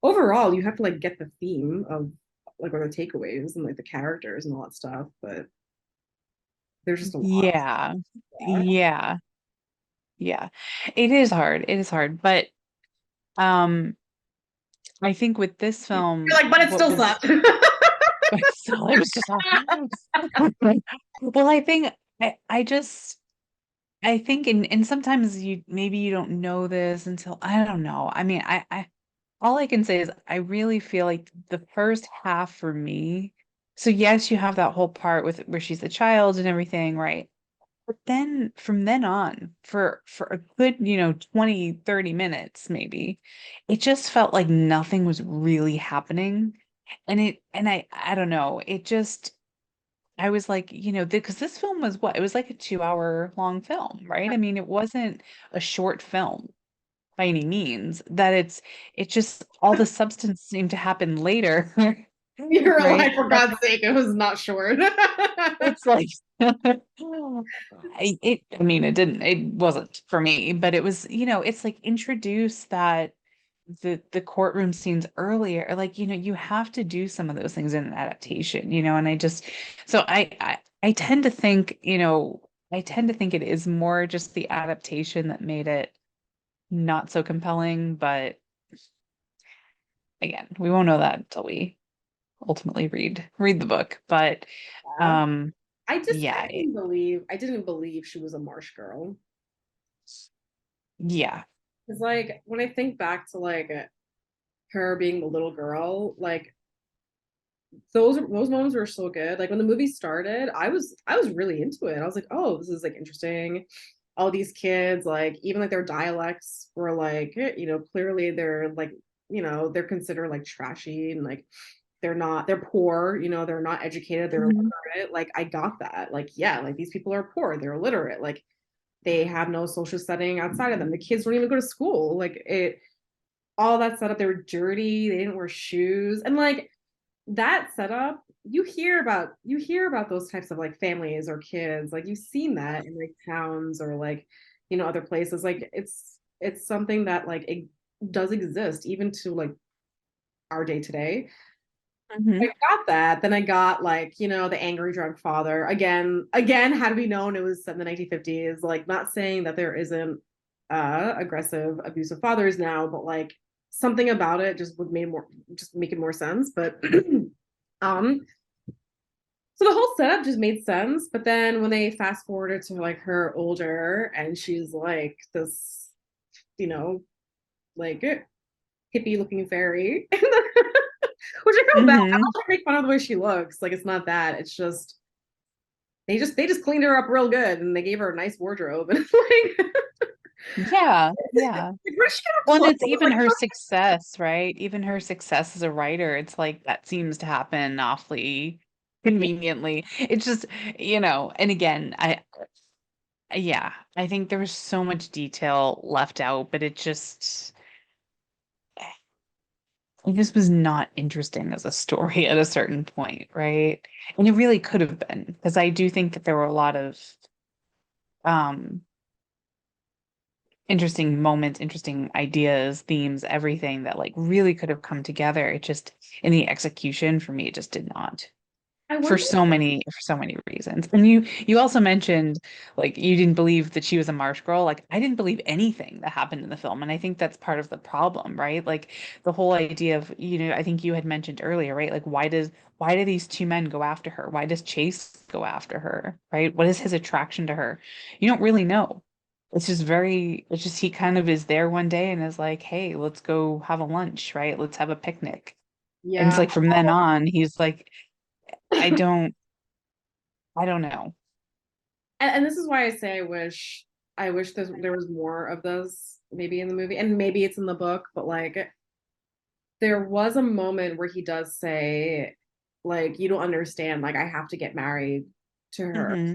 overall you have to like get the theme of like what the takeaways and like the characters and all that stuff, but there's just a lot. Yeah. Yeah. Yeah. Yeah. It is hard. It is hard. But um I think with this You're film, like, but it what still was sucked. still it was just awful. Well, I just I think and sometimes you maybe you don't know this until I don't know. I mean, I all I can say is I really feel like the first half for me. So yes, you have that whole part with where she's a child and everything, right? But then from then on, for a good, 20, 30 minutes maybe, it just felt like nothing was really happening. And I don't know, it just I was like, because this film was what? It was like a 2 hour long film, right? I mean, it wasn't a short film by any means. It just all the substance seemed to happen later, You're right? like, for God's sake, it was not short. It's like I mean it wasn't for me, but it was, it's like introduce that the courtroom scenes earlier, like, you have to do some of those things in an adaptation, and I just so I tend to think, I tend to think it is more just the adaptation that made it not so compelling, but again, we won't know that until we ultimately read the book. But Yeah. um I yeah, didn't believe she was a Marsh girl. yeah. It's like when I think back to like her being the little girl, like those moments were so good. Like when the movie started, I was really into it. I was like, oh, this is like interesting. All these kids, like even like their dialects were like, clearly they're like, they're considered like trashy and like they're poor, they're not educated, they're Mhm. illiterate. Like I got that. Like, yeah, like these people are poor, they're illiterate, like they have no social setting outside of them. The kids don't even go to school. Like it all that setup, they were dirty, they didn't wear shoes. And like that setup, you hear about those types of like families or kids. Like you've seen that in like towns or like, other places. Like it's something that like it does exist even to like our day today. I Mhm. got that. Then I got like, the angry drunk father. Again, had we known it was set in the 1950s, like not saying that there isn't aggressive, abusive fathers now, but like something about it just make it more sense. But um, so the whole setup just made sense. But then when they fast forwarded to like her older and she's like this, you know, like hippie looking fairy, which I feel bad. I'm Mhm. not trying to make fun of the way she looks. Like it's not that. It's just they just cleaned her up real good and they gave her a nice wardrobe and like, Yeah, yeah. where did she get her Well, and it's clothes? even Like her success, right? Even her success as a writer, it's like that seems to happen awfully conveniently. It's just, and again, Yeah, I think there was so much detail left out, but it just was not interesting as a story at a certain point, right? And it really could have been, because I do think that there were a lot of um interesting moments, interesting ideas, themes, everything that like really could have come together. It just in the execution for me, it just did not. I For wonder. so many reasons. And you also mentioned like you didn't believe that she was a Marsh girl. Like I didn't believe anything that happened in the film. And I think that's part of the problem, right? Like the whole idea of, I think you had mentioned earlier, right? Like why do these two men go after her? Why does Chase go after her? Right? What is his attraction to her? You don't really know. It's just he kind of is there one day and is like, hey, let's go have a lunch, right? Let's have a picnic. And it's Yeah. like from then on, he's like, I don't I don't know. And this is why I say I wish there was more of this maybe in the movie, and maybe it's in the book, but like there was a moment where he does say, like, you don't understand, like I have to get married to her. Hmm.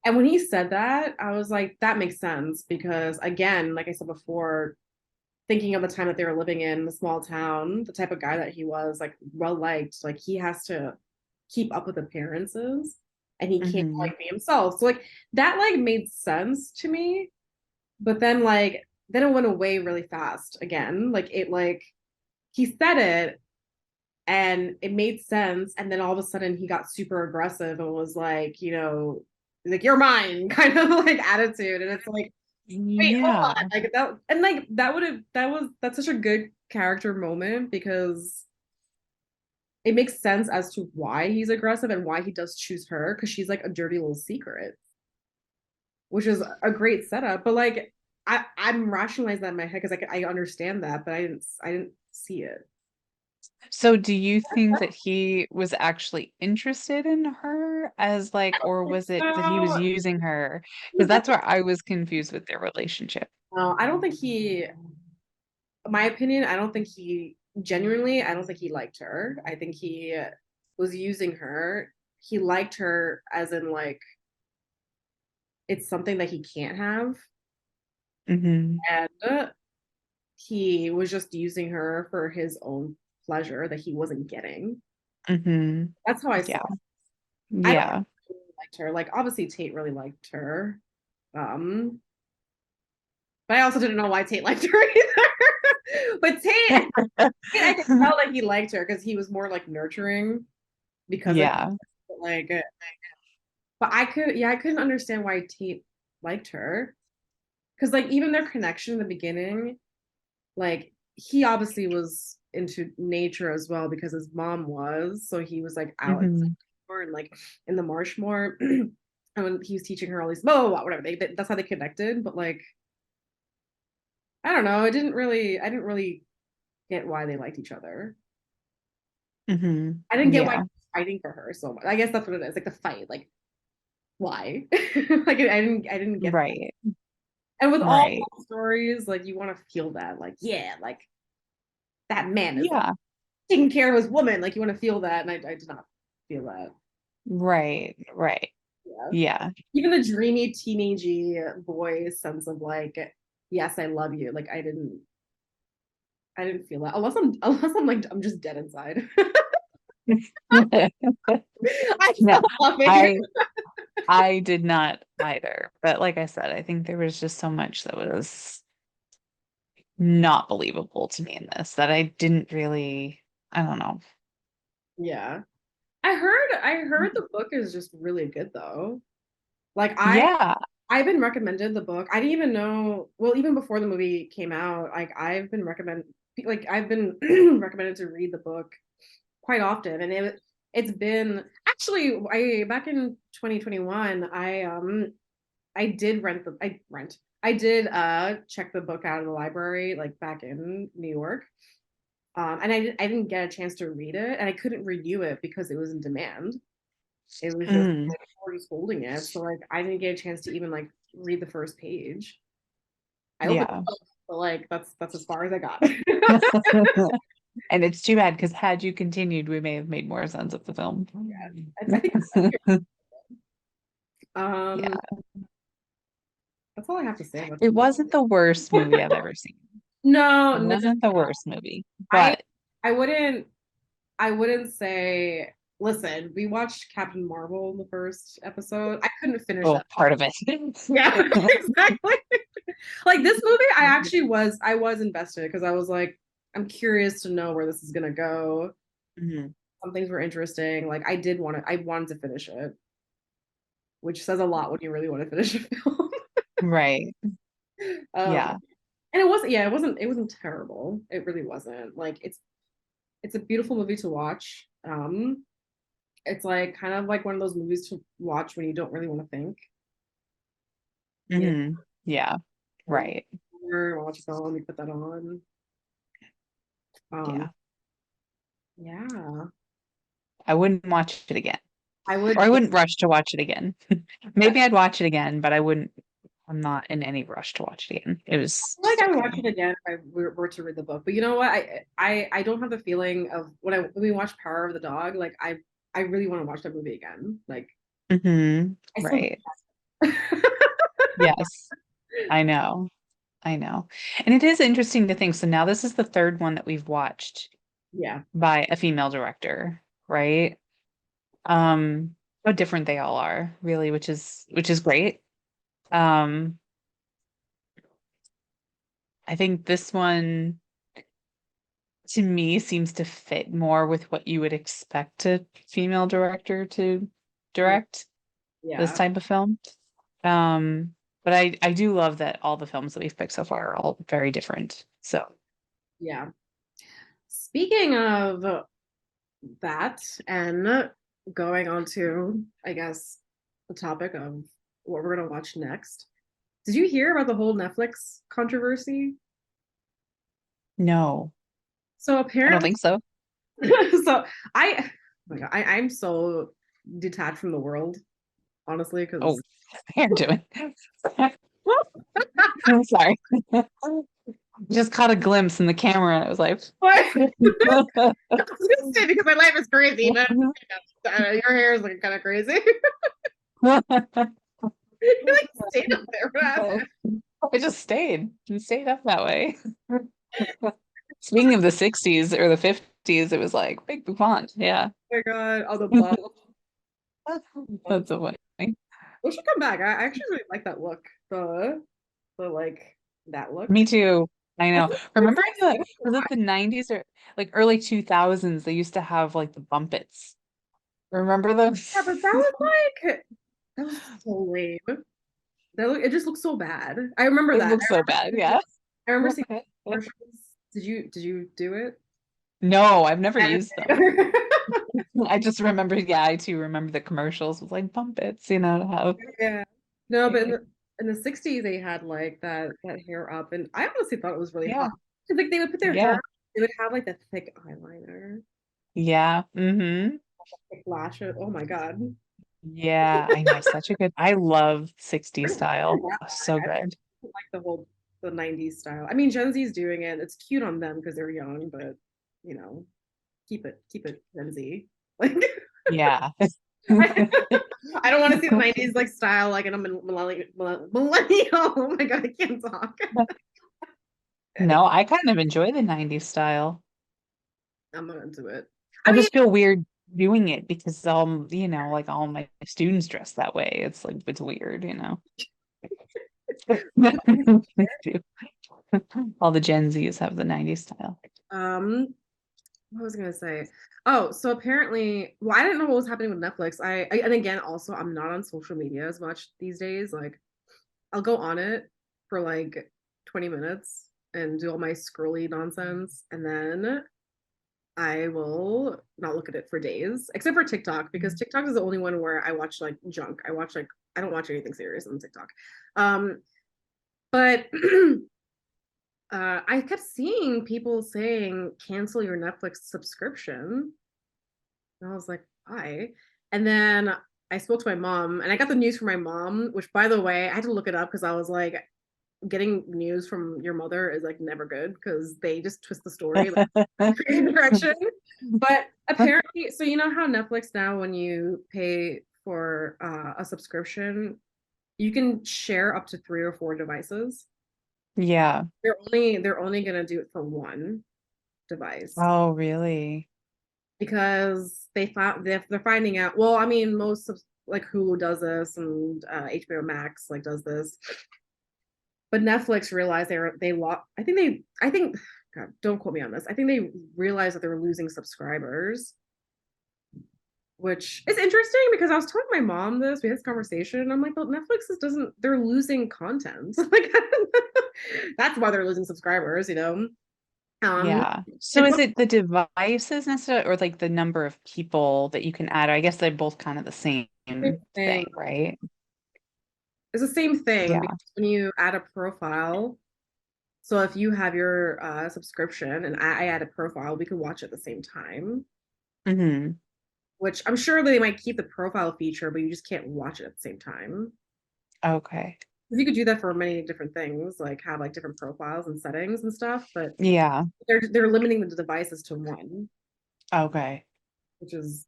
And when he said that, I was like, that makes sense because again, like I said before, thinking of the time that they were living in the small town, the type of guy that he was, like well liked, like he has to keep up with appearances and he can't Hmm. like be himself. So like that like made sense to me, but then it went away really fast again. Like he said it and it made sense, and then all of a sudden he got super aggressive and was like, like you're mine kind of like attitude. And it's like, wait, hold Yeah. on. Like that, and like that's such a good character moment because it makes sense as to why he's aggressive and why he does choose her because she's like a dirty little secret, which is a great setup. But like I'm rationalizing that in my head because I understand that, but I didn't see it. So do you think that he was actually interested in her as like, or was it that he was So using her? Because he's that's definitely where I was confused with their relationship. no, I don't think he my opinion, I don't think he liked her. I think he was using her. He liked her as in like it's something that he can't have. Hmm. And he was just using her for his own pleasure that he wasn't getting. Hmm. That's how I saw Yeah. it. I don't Yeah. really liked her. Like obviously Tate really liked her. Um, but I also didn't know why Tate liked her either. But I could tell that he liked her because he was more like nurturing because of Yeah. like but I couldn't understand why Tate liked her. Because like even their connection in the beginning, like he obviously was into nature as well because his mom was. So he was like out Hmm. more and like in the marsh more. And when he was teaching her all these, blah, blah, blah, whatever. That's how they connected. But like, I don't know. I didn't really get why they liked each other. Hmm. I didn't get why he Yeah. was fighting for her so much. I guess that's what it is. Like the fight. Like why? Like I didn't get that. Right. And with all Right. love stories, like you want to feel that. Like, yeah, like that man is Yeah. taking care of his woman. Like you want to feel that. And I did not feel that. Right. Right. Yeah. Yeah. Even the dreamy teenagey boy sense of like, yes, I love you. Like I didn't feel that. Unless I'm like I'm just dead inside. I No, still love it. I I did not either. But like I said, I think there was just so much that was not believable to me in this that I didn't really, I don't know. Yeah. I heard the book is just really good though. Like Yeah. I've been recommended the book. I didn't even know, well, even before the movie came out, I've been recommended to read the book quite often. And it's been actually I back in 2021, I did I did check the book out of the library like back in New York. And I didn't get a chance to read it and I couldn't renew it because it was in demand. It was just Mm, like we're just holding it. So like I didn't get a chance to even like read the first page. I opened yeah. the book, but like that's as far as I got. And it's too bad because had you continued, we may have made more sense of the film. I think Yeah. um That's all I have to say about It it. wasn't the worst movie I've ever seen. No, It no, wasn't the worst movie, I but I wouldn't I wouldn't say, listen, we watched Captain Marvel in the first episode. I couldn't finish oh, that. part of it. Yeah, exactly. Like this movie, I was invested because I was like, I'm curious to know where this is gonna go. Mhm. Some things were interesting. Like I wanted to finish it, which says a lot when you really want to finish a film. Right. Um, Yeah. and it wasn't terrible. It really wasn't. Like it's a beautiful movie to watch. It's like kind of like one of those movies to watch when you don't really want to think. You Yeah. know, Right. or watch a film, you put that on. Yeah. Um, yeah, I wouldn't watch it again. I would. Or I wouldn't rush to watch it again. Maybe I'd watch it again, but I'm not in any rush to watch it again. It was Like just I would watch okay. it again if I were to read the book. But you know what? I don't have the feeling of when we watch Power of the Dog. Like I really want to watch that movie again. Like I still. Right. Yes. I know. I know. And it is interesting to think. So now this is the third one that we've watched Yeah, by a female director, right? How different they all are, really, which is great. Um, I think this one to me seems to fit more with what you would expect a female director to yeah, direct this yeah, type of film. But I do love that all the films that we've picked so far are all very different. So yeah. Speaking of that, and going on to, I guess, the topic of what we're gonna watch next. Did you hear about the whole Netflix controversy? no, So I don't apparently, think so. so I, oh my God, I'm so detached from the world, honestly, Oh, because you're doing. well, I'm sorry. Just caught a glimpse in the camera and it was like I was gonna say because my life is crazy, but your hair is like kind of crazy. You like stayed up there for that. I just stayed and stayed up that way. Speaking of the 60s or the 50s, it was like big font. Yeah. Oh my God, all the bottle. That's so funny. We should come back. I actually really like that look. The like that look. Me too. I I know. think Remember was it the 90s or like early 2000s? They used to have like the bumpets. Remember those? yeah, but that was like that was so lame. It just looked so bad. I remember It that. looks so bad. Yeah. I remember seeing commercials. Did you do it? No, I've never I used them. didn't. I just remember, yeah, I too remember the commercials with like bumpets, to have. Yeah. No, but in the 60s they had like that hair up and I honestly thought it was really Yeah. hot. 'Cause, like they would put their hair Yeah. up, they would have like the thick eyeliner, Yeah. Mm-hmm. thick lashes. Oh my God. Yeah, I know. Such a good, I love 60s Bring that style. So back. good. I like the 90s style. I mean, Gen Z's doing it. It's cute on them because they're young, but you know, keep it Gen Z. Like Yeah. I, I don't want to see the 90s like style like in a millennial. Oh my God, I can't talk. No, I kind of enjoy the 90s style. I'm not into it. I I mean, just feel weird doing it because like all my students dress that way. It's like it's weird. They do. All the Gen Zs have the 90s style. what was I gonna say? Oh, so apparently, well, I didn't know what was happening with Netflix. And again, also, I'm not on social media as much these days. Like, I'll go on it for like 20 minutes and do all my scrolly nonsense, and then I will not look at it for days, except for TikTok, because TikTok is the only one where I watch like junk. I don't watch anything serious on TikTok. But I kept seeing people saying cancel your Netflix subscription. And I was like, why? And then I spoke to my mom and I got the news from my mom, which by the way, I had to look it up because I was like, getting news from your mother is like never good because they just twist the story like crazy direction. But apparently, so you know how Netflix now, when you pay for a subscription, you can share up to 3 or 4 devices. Yeah. They're only gonna do it for one device Oh, really? because they're finding out. Well, I mean, most of like Hulu does this and HBO Max like does this, but Netflix realized they lost. I think God, don't quote me on this. I think they realized that they were losing subscribers, which is interesting because I was telling my mom this. We had this conversation, and I'm like, "But Netflix doesn't. They're losing content. Like that's why they're losing subscribers. You know." Um, Yeah. So and is it the devices necessarily or like the number of people that you can add? I guess they're both kind of the same same thing, thing. right? It's the same thing Yeah. because when you add a profile, so if you have your subscription and I add a profile, we can watch at the same time. Hmm. Which I'm sure they might keep the profile feature, but you just can't watch it at the same time. Okay. 'Cause you could do that for many different things, like have like different profiles and settings and stuff, but Yeah. they're limiting the devices to one, Okay. which is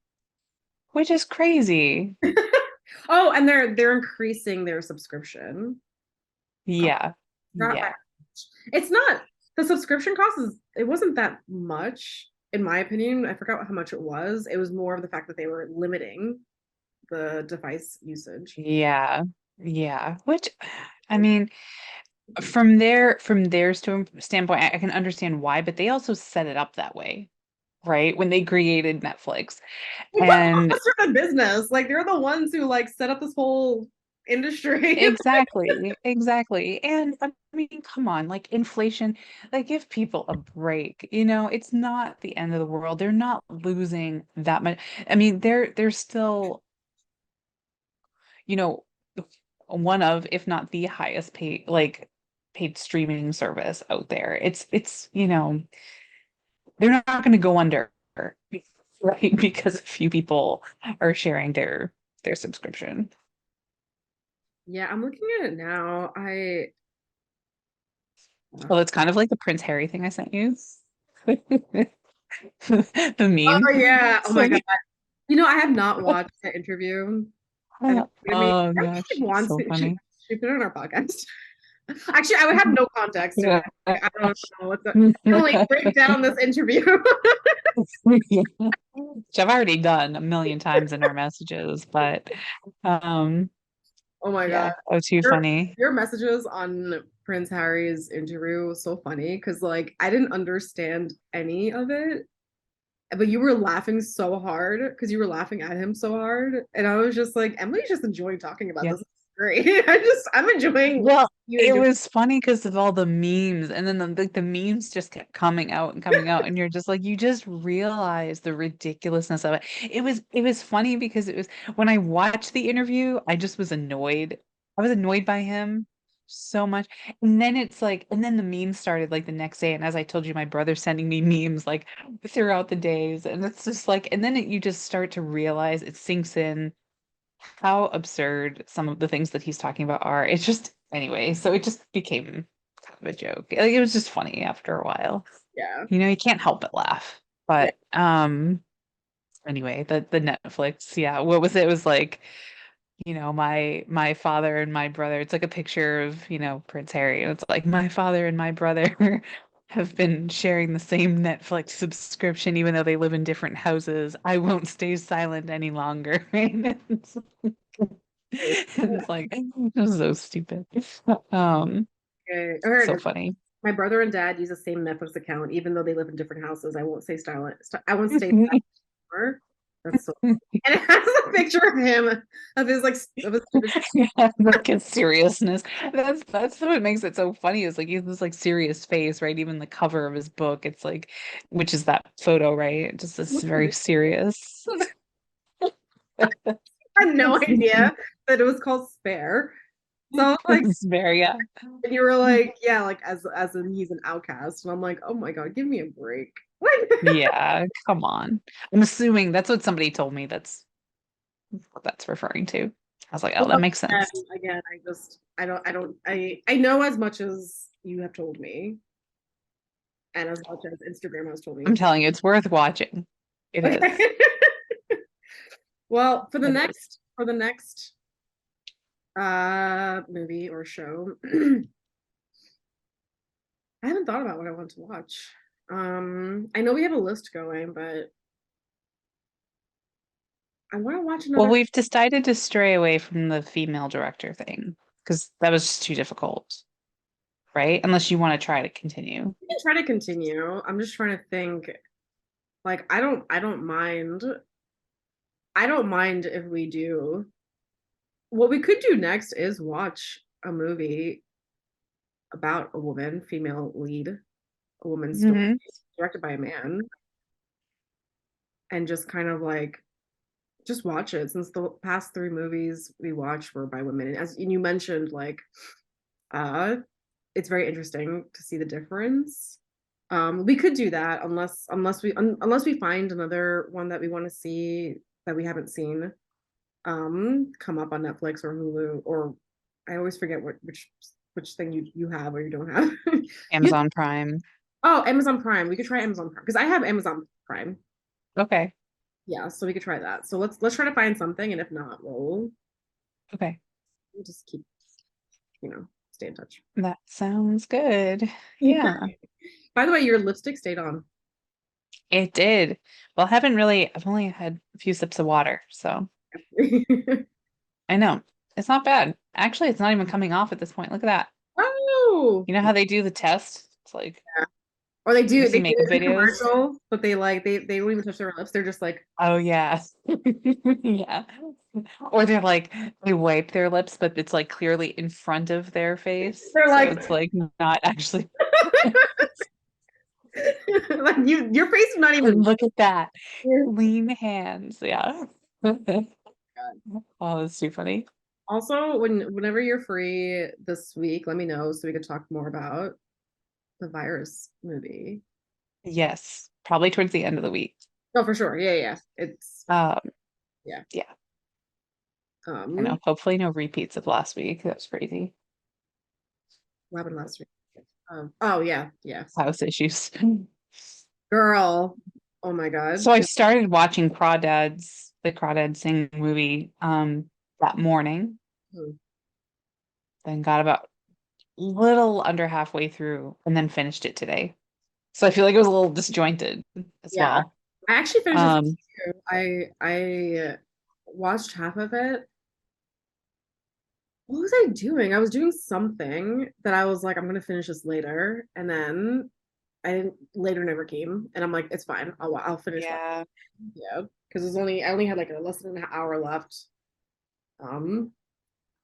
Which is crazy. oh, and they're increasing their subscription cost. Yeah. Not by Yeah. much. It's not the subscription cost is it wasn't that much, in my opinion. I forgot how much it was. It was more of the fact that they were limiting the device usage. Yeah. Yeah. Which I mean, from their standpoint, I can understand why, but they also set it up that way, right? When they created Netflix. They put And Blockbuster in business. Like they're the ones who like set up this whole industry. exactly, exactly. And I mean, come on, like inflation, like give people a break. It's not the end of the world. They're not losing that much. I mean, they're still, you know, one of, if not the highest paid streaming service out there. It's they're not going to go under, right? Because a few people are sharing their subscription. Yeah, I'm looking at it now. Well, it's kind of like the Prince Harry thing I sent you. The Oh meme. yeah. Oh It's my God. like, I have not watched the interview. I think oh I gosh, think it's wants so to she funny. she put it on our podcast. Actually, I would have no context to Yeah. it. I don't know what's the Emily, break down this interview. Which I've already done a million times in our messages, but um, Oh my God. yeah, oh, too Your funny. your messages on Prince Harry's interview was so funny because like I didn't understand any of it, but you were laughing so hard because you were laughing at him so hard. And I was just like, Emily's just enjoying talking about Yeah. this. It's great. I'm enjoying Well, you it enjoy. was funny because of all the memes, and then the memes just kept coming out and coming out, and you're just like, you just realize the ridiculousness of it. It was funny because it was when I watched the interview, I just was annoyed. I was annoyed by him so much. And then it's like, and then the memes started like the next day, and as I told you, my brother's sending me memes like throughout the days, and it's just like, and then you just start to realize it sinks in how absurd some of the things that he's talking about are. It's just anyway, so it just became kind of a joke. Like it was just funny after a while. Yeah. You can't help but laugh. Yeah. But anyway, the Netflix, yeah, what was it? It was like, my father and my brother. It's like a picture of, Prince Harry, and it's like my father and my brother have been sharing the same Netflix subscription even though they live in different houses. I won't stay silent any longer. Right? It's like it's so stupid. Um, Okay. I so heard funny. my brother and dad use the same Netflix account, even though they live in different houses. I won't say silent. I won't stay silent. That's so funny. And it has a picture of him of his like of his stupid. Yeah, like his seriousness. That's what makes it so funny is like he has this like serious face, right? Even the cover of his book, it's like, which is that photo, right? Just this very serious. I had no idea that it was called Spare. So I was like, It's very, yeah. and you were like, yeah, like as in he's an outcast, and I'm like, oh my God, give me a break. Like, Yeah, come on. I'm assuming that's what somebody told me that's referring to. I was like, oh, that well, makes sense. again, I know as much as you have told me, and as much as Instagram has told me. I'm telling you, it's worth watching. It Okay. is. Well, for the It is. next Movie or show. I haven't thought about what I want to watch. I know we have a list going, but I want to watch Well, another. we've decided to stray away from the female director thing because that was just too difficult, right? Unless you want to try to continue. We can try to continue. I'm just trying to think. Like, I don't mind. I don't mind if we do. What we could do next is watch a movie about a woman, female lead, a woman's story, Hmm. directed by a man, and just kind of like just watch it since the past three movies we watched were by women. And as you mentioned, like uh it's very interesting to see the difference. We could do that unless we find another one that we want to see that we haven't seen come up on Netflix or Hulu, or I always forget which thing you have or you don't have. You Amazon Prime. Oh, Amazon Prime. We could try Amazon Prime because I have Amazon Prime. Okay. Yeah, so we could try that. So let's try to find something, and if not, Okay. we'll just keep, stay in touch. That sounds good. Yeah, By the way, your lipstick stayed on. it did. Well, I've only had a few sips of water, so I know. It's not bad. Actually, it's not even coming off at this point. Look at that. Oh, You know how they do the test? It's like yeah. Or they you do see they do makeup it in the videos. commercial, but they don't even touch their lips. They're just like Oh yeah. Yeah. Or they wipe their lips, but it's like clearly in front of their face. they're So like it's like not actually like your face is not even. look at that. Clean hands. Yeah. Oh, that's too funny. Also, whenever you're free this week, let me know so we could talk more about the virus movie. Yes. Probably towards the end of the week. Oh, for sure. Yeah, yeah. It's Um, yeah. yeah. I know. Um, Hopefully no repeats of last week. That was crazy. what happened last week? Oh yeah, yeah. House issues. Girl. Oh my God. So I started watching the Crawdads Sing movie, that morning, Hmm. then got about little under halfway through and then finished it today. So I feel like it was a little disjointed as Yeah. well. I actually finished it Um, too. I watched half of it. What was I doing? I was doing something that I was like, I'm gonna finish this later, and then I didn't. Later never came, and I'm like, it's fine. I'll finish that. yeah. Yeah, because I only had like a less than an hour left. Um.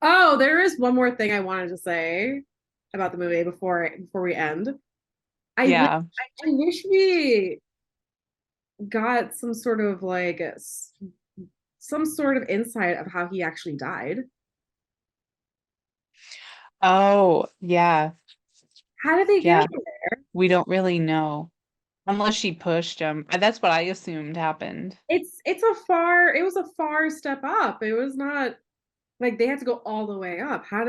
Oh, there is one more thing I wanted to say about the movie before we end. I wish Yeah. I wish we got some sort of like some sort of insight of how he actually died. Oh, yeah. How did they get Yeah. him there? We don't really know. Unless she pushed him. That's what I assumed happened. It was a far step up. It was not like they had to go all the way up. How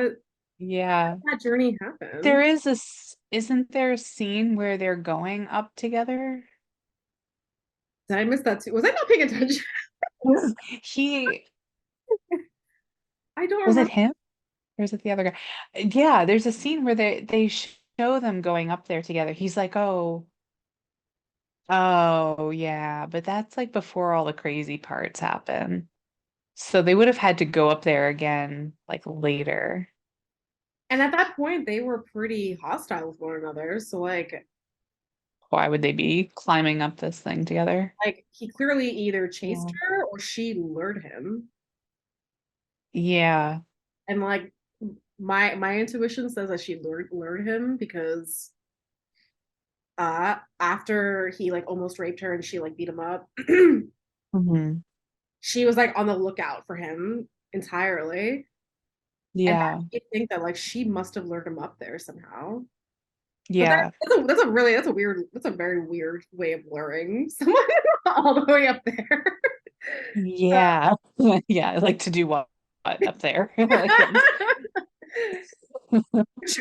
Yeah. did that journey There happen? is isn't there a scene where they're going up together? Did I miss that too? Was I not paying attention? He, I don't was it remember. him? Or is it the other guy? Yeah, there's a scene where they show them going up there together. He's like, oh yeah, but that's like before all the crazy parts happen. So they would have had to go up there again like later. And at that point, they were pretty hostile with one another. So Why would they be climbing up this thing together? he clearly either chased Yeah. her or she lured him. Yeah. And like my intuition says that she lured him because after he like almost raped her and she like beat him up, Hmm. she was like on the lookout for him entirely. And that Yeah. made me think that like she must have lured him up there somehow. But Yeah. that's a very weird way of luring someone all the way up there. Yeah. Yeah. I like to do what up there? Like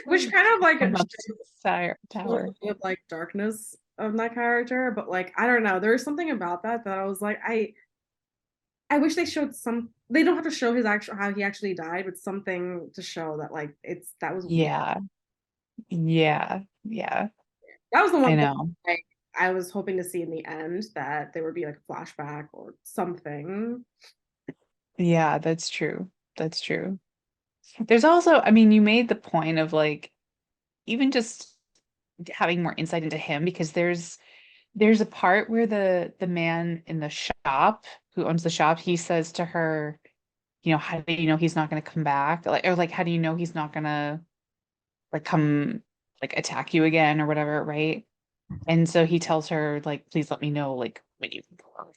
Which kind of like I'm up shows tower. a bit of like darkness of that character, but like I don't know, there's something about that I was like, I wish they showed some. They don't have to show his actual how he actually died, but something to show that like that was weird. Yeah. Yeah. Yeah. That was the I one thing know. like I was hoping to see in the end, that there would be like a flashback or something. Yeah, that's true. That's true. There's also, I mean, you made the point of like even just having more insight into him because there's a part where the man in the shop who owns the shop, he says to her, you know, how do you know he's not going to come back? Like, or like, how do you know he's not going to like come like attack you again or whatever, right? And so he tells her like, please let me know like when you go,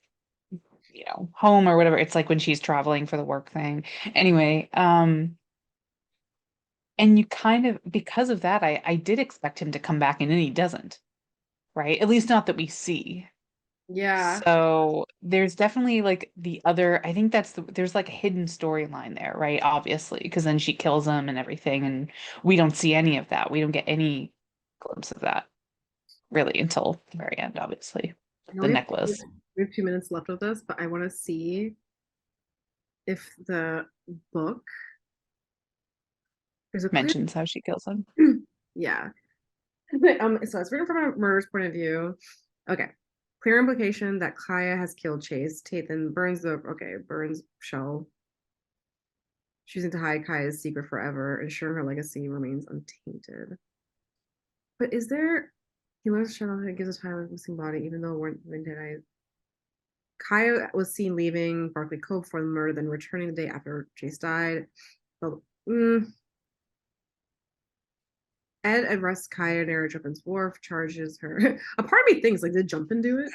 you know, home or whatever. It's like when she's traveling for the work thing. Anyway, and you kind of because of that, I did expect him to come back and then he doesn't, right? At least not that we see. Yeah. So there's definitely like the other, I think there's like a hidden storyline there, right? Obviously, because then she kills him and everything, and we don't see any of that. We don't get any glimpse of that really until the very end, obviously. I The only have, necklace we have 2 minutes left of this, but I want to see if the book there's a clear mentions how she kills him. yeah. So it's written from a murder's point of view. Okay. Clear implication that Kaya has killed Chase. Tathan burns shell, choosing to hide Kaya's secret forever, ensuring her legacy remains untainted. But is there he learns Cheryl and gives a time of missing body, even though when did I Kaya was seen leaving Barclay Cove for the murder, then returning the day after Chase died. But Ed arrests Kaya near Jumpin's Wharf, charges her. A part of me thinks, like, did Jumpin do it?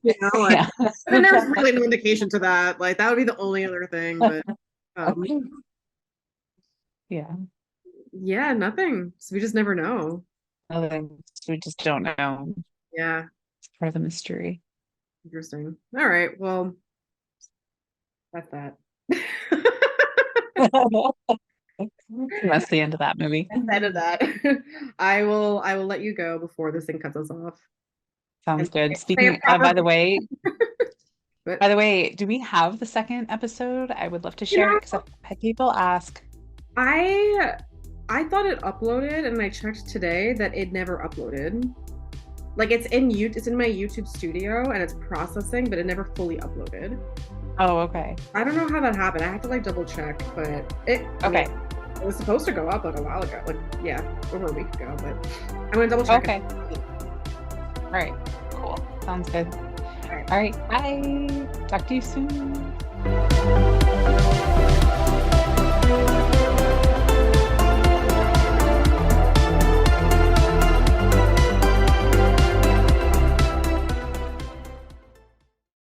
You know, like, Yeah. and then there's really no indication to that. Like, that would be the only other thing. But Yeah. yeah, nothing. So we just never know. Nothing. We just don't know. Yeah, It's part of the mystery. interesting. All right, well, that's that. That's the end of that movie. That's the end of that. I will let you go before this thing cuts us off. Sounds And good. say a Speaking, proper but by the way, do we have the second episode? I would love to you share know, it because I've had people ask. I I thought it uploaded and I checked today that it never uploaded. Like it's in my YouTube studio and it's processing, but it never fully uploaded. Oh, okay. I don't know how that happened. I have to like double check, but Okay. It was supposed to go up like a while ago. Like yeah, over a week ago, but I'm gonna double check. Okay. All right. Cool. Sounds good. All right. All right. Bye. Talk to you soon.